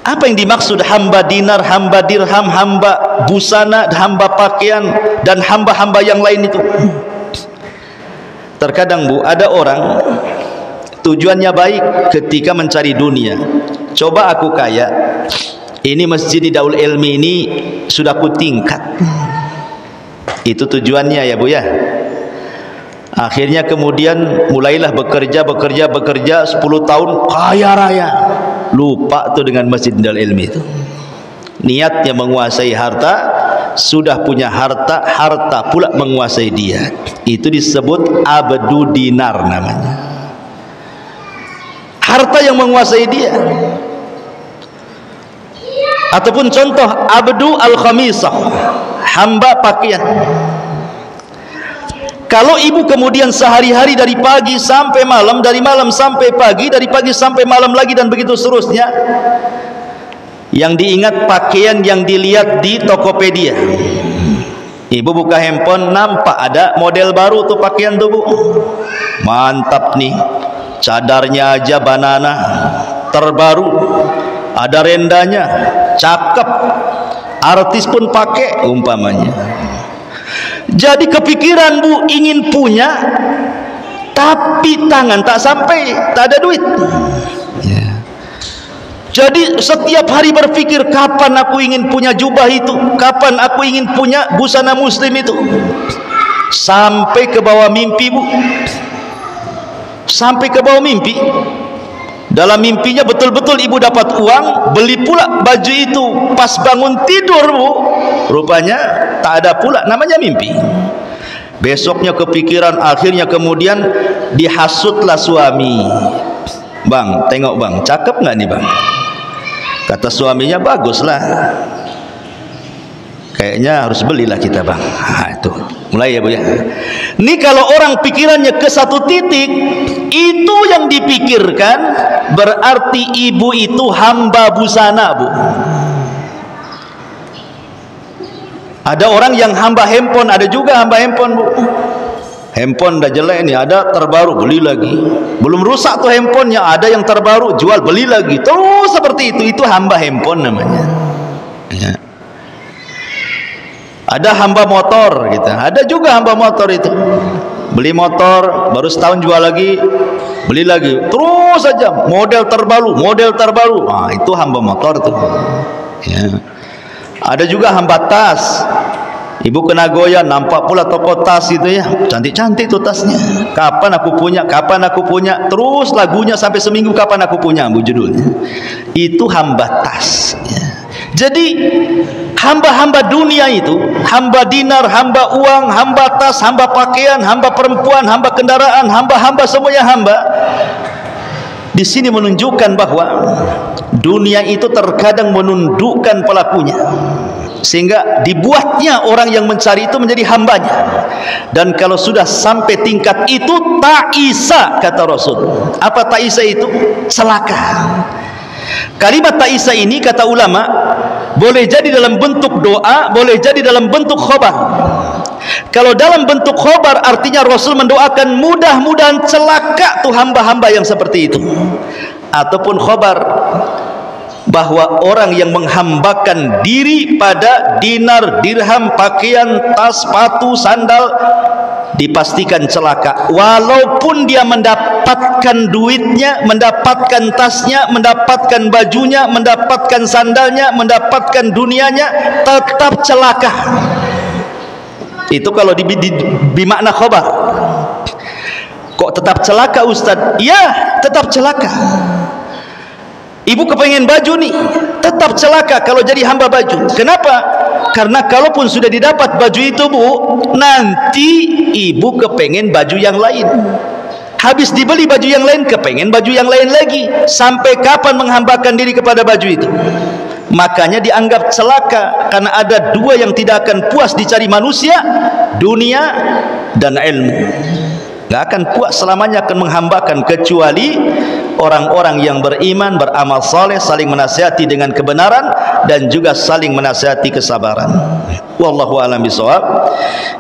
Apa yang dimaksud hamba dinar, hamba dirham, hamba busana, hamba pakaian, dan hamba-hamba yang lain itu? Terkadang Bu, ada orang tujuannya baik ketika mencari dunia. Coba aku kaya, ini masjid di Daul Ilmi ini sudah ku tingkat. Itu tujuannya ya Bu ya. Akhirnya kemudian mulailah bekerja 10 tahun kaya raya. Lupa tuh dengan masjid Daul Ilmi itu. Niatnya menguasai harta, sudah punya harta, harta pula menguasai dia. Itu disebut abdu dinar namanya. Harta yang menguasai dia. Ataupun contoh abdu al-khamisah, hamba pakaian. Kalau ibu kemudian sehari-hari dari pagi sampai malam, dari malam sampai pagi, dari pagi sampai malam lagi, dan begitu seterusnya, yang diingat pakaian yang dilihat di Tokopedia. Ibu buka handphone, nampak ada model baru tuh pakaian tuh Bu. Mantap nih, cadarnya aja banana, terbaru, ada rendanya, cakep, artis pun pakai umpamanya. Jadi kepikiran Bu ingin punya, tapi tangan tak sampai, tak ada duit. Ya. Jadi setiap hari berpikir, kapan aku ingin punya jubah itu, kapan aku ingin punya busana muslim itu. Sampai ke bawah mimpi Bu, sampai ke bawah mimpi. Dalam mimpinya betul-betul ibu dapat uang, beli pula baju itu. Pas bangun tidur Bu, rupanya tak ada pula, namanya mimpi. Besoknya kepikiran, akhirnya kemudian dihasutlah suami. Bang, tengok Bang, cakep nggak nih Bang? Kata suaminya, baguslah. Kayaknya harus belilah kita Bang. Nah, itu mulai ya Bu ya. Ini kalau orang pikirannya ke satu titik, itu yang dipikirkan, berarti ibu itu hamba busana Bu. Ada orang yang hamba handphone, ada juga hamba handphone Bu. Handphone udah jelek nih, ada terbaru, beli lagi. Belum rusak tuh handphonenya, ada yang terbaru, jual, beli lagi. Terus seperti itu hamba handphone namanya. Ya. Ada hamba motor gitu, ada juga hamba motor itu. Beli motor, baru setahun jual lagi, beli lagi. Terus saja, model terbaru, model terbaru. Nah, itu hamba motor tuh. Ya. Ada juga hamba tas. Ibu kena goyah, nampak pula toko tas itu ya, cantik-cantik tuh tasnya. Kapan aku punya, kapan aku punya. Terus lagunya sampai seminggu, kapan aku punya Bu judulnya. Itu hamba tas ya. Jadi hamba-hamba dunia itu, hamba dinar, hamba uang, hamba tas, hamba pakaian, hamba perempuan, hamba kendaraan, hamba-hamba semuanya hamba. Di sini menunjukkan bahwa dunia itu terkadang menundukkan pelakunya, sehingga dibuatnya orang yang mencari itu menjadi hambanya. Dan kalau sudah sampai tingkat itu, ta'isa kata Rasul. Apa ta'isa itu? Celaka. Kalimat ta'isa ini kata ulama boleh jadi dalam bentuk doa, boleh jadi dalam bentuk khobar. Kalau dalam bentuk khobar artinya Rasul mendoakan mudah-mudahan celaka tuh hamba-hamba yang seperti itu. Ataupun khobar bahwa orang yang menghambakan diri pada dinar, dirham, pakaian, tas, sepatu, sandal dipastikan celaka, walaupun dia mendapatkan duitnya, mendapatkan tasnya, mendapatkan bajunya, mendapatkan sandalnya, mendapatkan dunianya, tetap celaka. Itu kalau di makna khobar. Kok tetap celaka Ustaz? Ya, tetap celaka. Ibu kepengen baju nih, tetap celaka kalau jadi hamba baju. Kenapa? Karena kalaupun sudah didapat baju itu, Bu, nanti ibu kepengen baju yang lain. Habis dibeli baju yang lain, kepengen baju yang lain lagi. Sampai kapan menghambakan diri kepada baju itu? Makanya dianggap celaka, karena ada dua yang tidak akan puas dicari manusia, dunia dan ilmu. Gak akan puas selamanya akan menghambakan, kecuali orang-orang yang beriman, beramal saleh, saling menasihati dengan kebenaran dan juga saling menasihati kesabaran. Wallahu a'lam bishawab.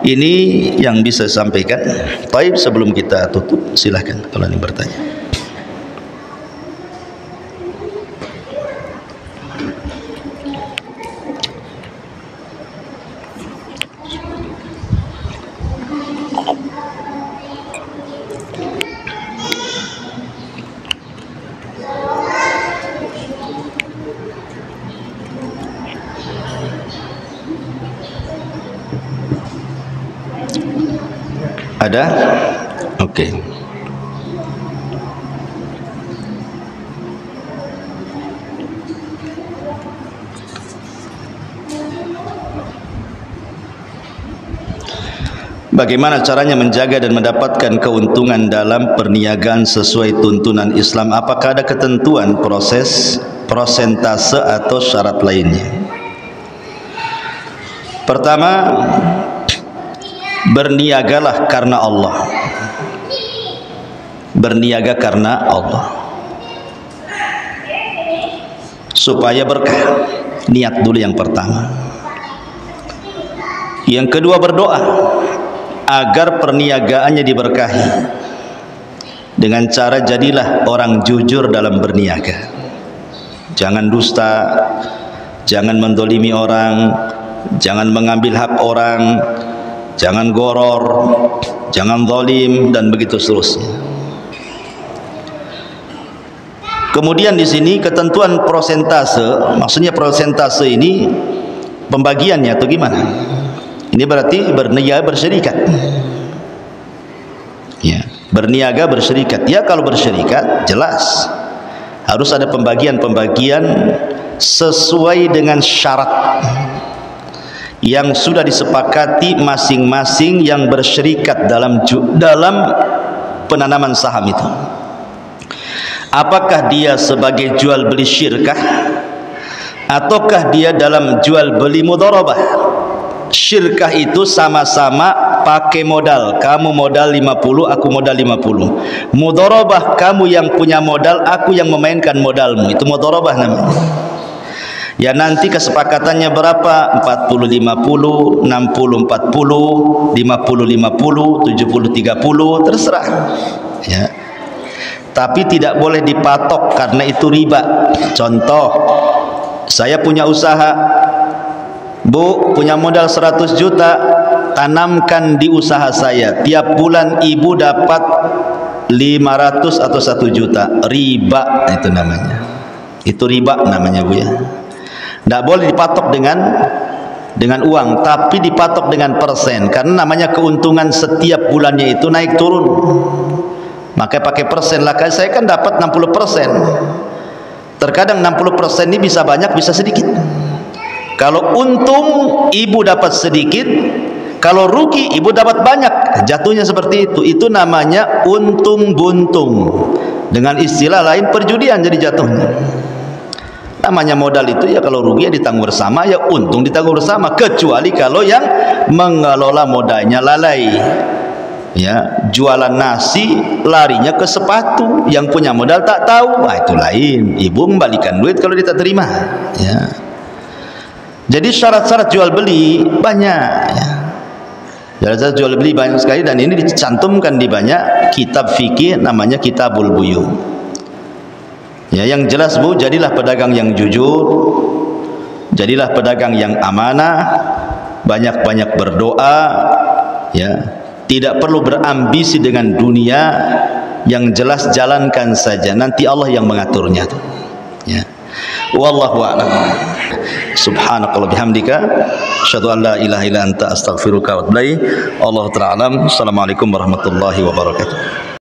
Ini yang bisa saya sampaikan. Baik, sebelum kita tutup, silahkan kalau ingin bertanya. Ada? Oke. Bagaimana caranya menjaga dan mendapatkan keuntungan dalam perniagaan sesuai tuntunan Islam? Apakah ada ketentuan proses, persentase atau syarat lainnya? Pertama, berniagalah karena Allah. Berniaga karena Allah supaya berkah. Niat dulu yang pertama. Yang kedua, berdoa agar perniagaannya diberkahi dengan cara jadilah orang jujur dalam berniaga. Jangan dusta, jangan mendolimi orang, jangan mengambil hak orang, jangan goror, jangan zalim, dan begitu seterusnya. Kemudian di sini ketentuan persentase, maksudnya persentase ini pembagiannya atau gimana? Ini berarti berniaga bersyarikat. Ya, berniaga bersyarikat. Ya, kalau bersyarikat jelas harus ada pembagian-pembagian sesuai dengan syarat yang sudah disepakati masing-masing yang bersyarikat dalam penanaman saham itu. Apakah dia sebagai jual beli syirkah ataukah dia dalam jual beli mudharabah? Syirkah itu sama-sama pakai modal. Kamu modal 50, aku modal 50. Mudharabah, kamu yang punya modal, aku yang memainkan modalmu. Itu mudharabah namanya. Ya, nanti kesepakatannya berapa? 40-50, 60-40, 50-50, 70-30, terserah. Ya. Tapi tidak boleh dipatok karena itu riba. Contoh, saya punya usaha, Bu, punya modal 100 juta, tanamkan di usaha saya. Tiap bulan ibu dapat 500 atau 1 juta. Riba itu namanya. Itu riba namanya, Bu, ya. Tidak boleh dipatok dengan uang, tapi dipatok dengan persen, karena namanya keuntungan setiap bulannya itu naik turun. Maka pakai persen lah. Saya kan dapat 60%. Terkadang 60% ini bisa banyak, bisa sedikit. Kalau untung ibu dapat sedikit, kalau rugi ibu dapat banyak. Jatuhnya seperti itu. Itu namanya untung buntung. Dengan istilah lain perjudian jadi jatuhnya. Namanya modal itu ya, kalau rugi ya ditanggung bersama, ya untung ditanggung bersama, kecuali kalau yang mengelola modalnya lalai. Ya, jualan nasi larinya ke sepatu, yang punya modal tak tahu. Nah, itu lain. Ibu membalikan duit kalau dia tak terima. Ya. Jadi syarat-syarat jual beli banyak. Ya. Jasa jual beli banyak sekali, dan ini dicantumkan di banyak kitab fikih namanya Kitabul Buyu. Ya, yang jelas Bu, jadilah pedagang yang jujur, jadilah pedagang yang amanah, banyak-banyak berdoa, ya. Tidak perlu berambisi dengan dunia, yang jelas jalankan saja, nanti Allah yang mengaturnya. Ya. Wallahu a'lam. Subhanakallah bihamdika asyhadu an la ilaha illa anta astaghfiruka wa atubu ilaik. Allahu ta'ala alam. Assalamualaikum warahmatullahi wabarakatuh.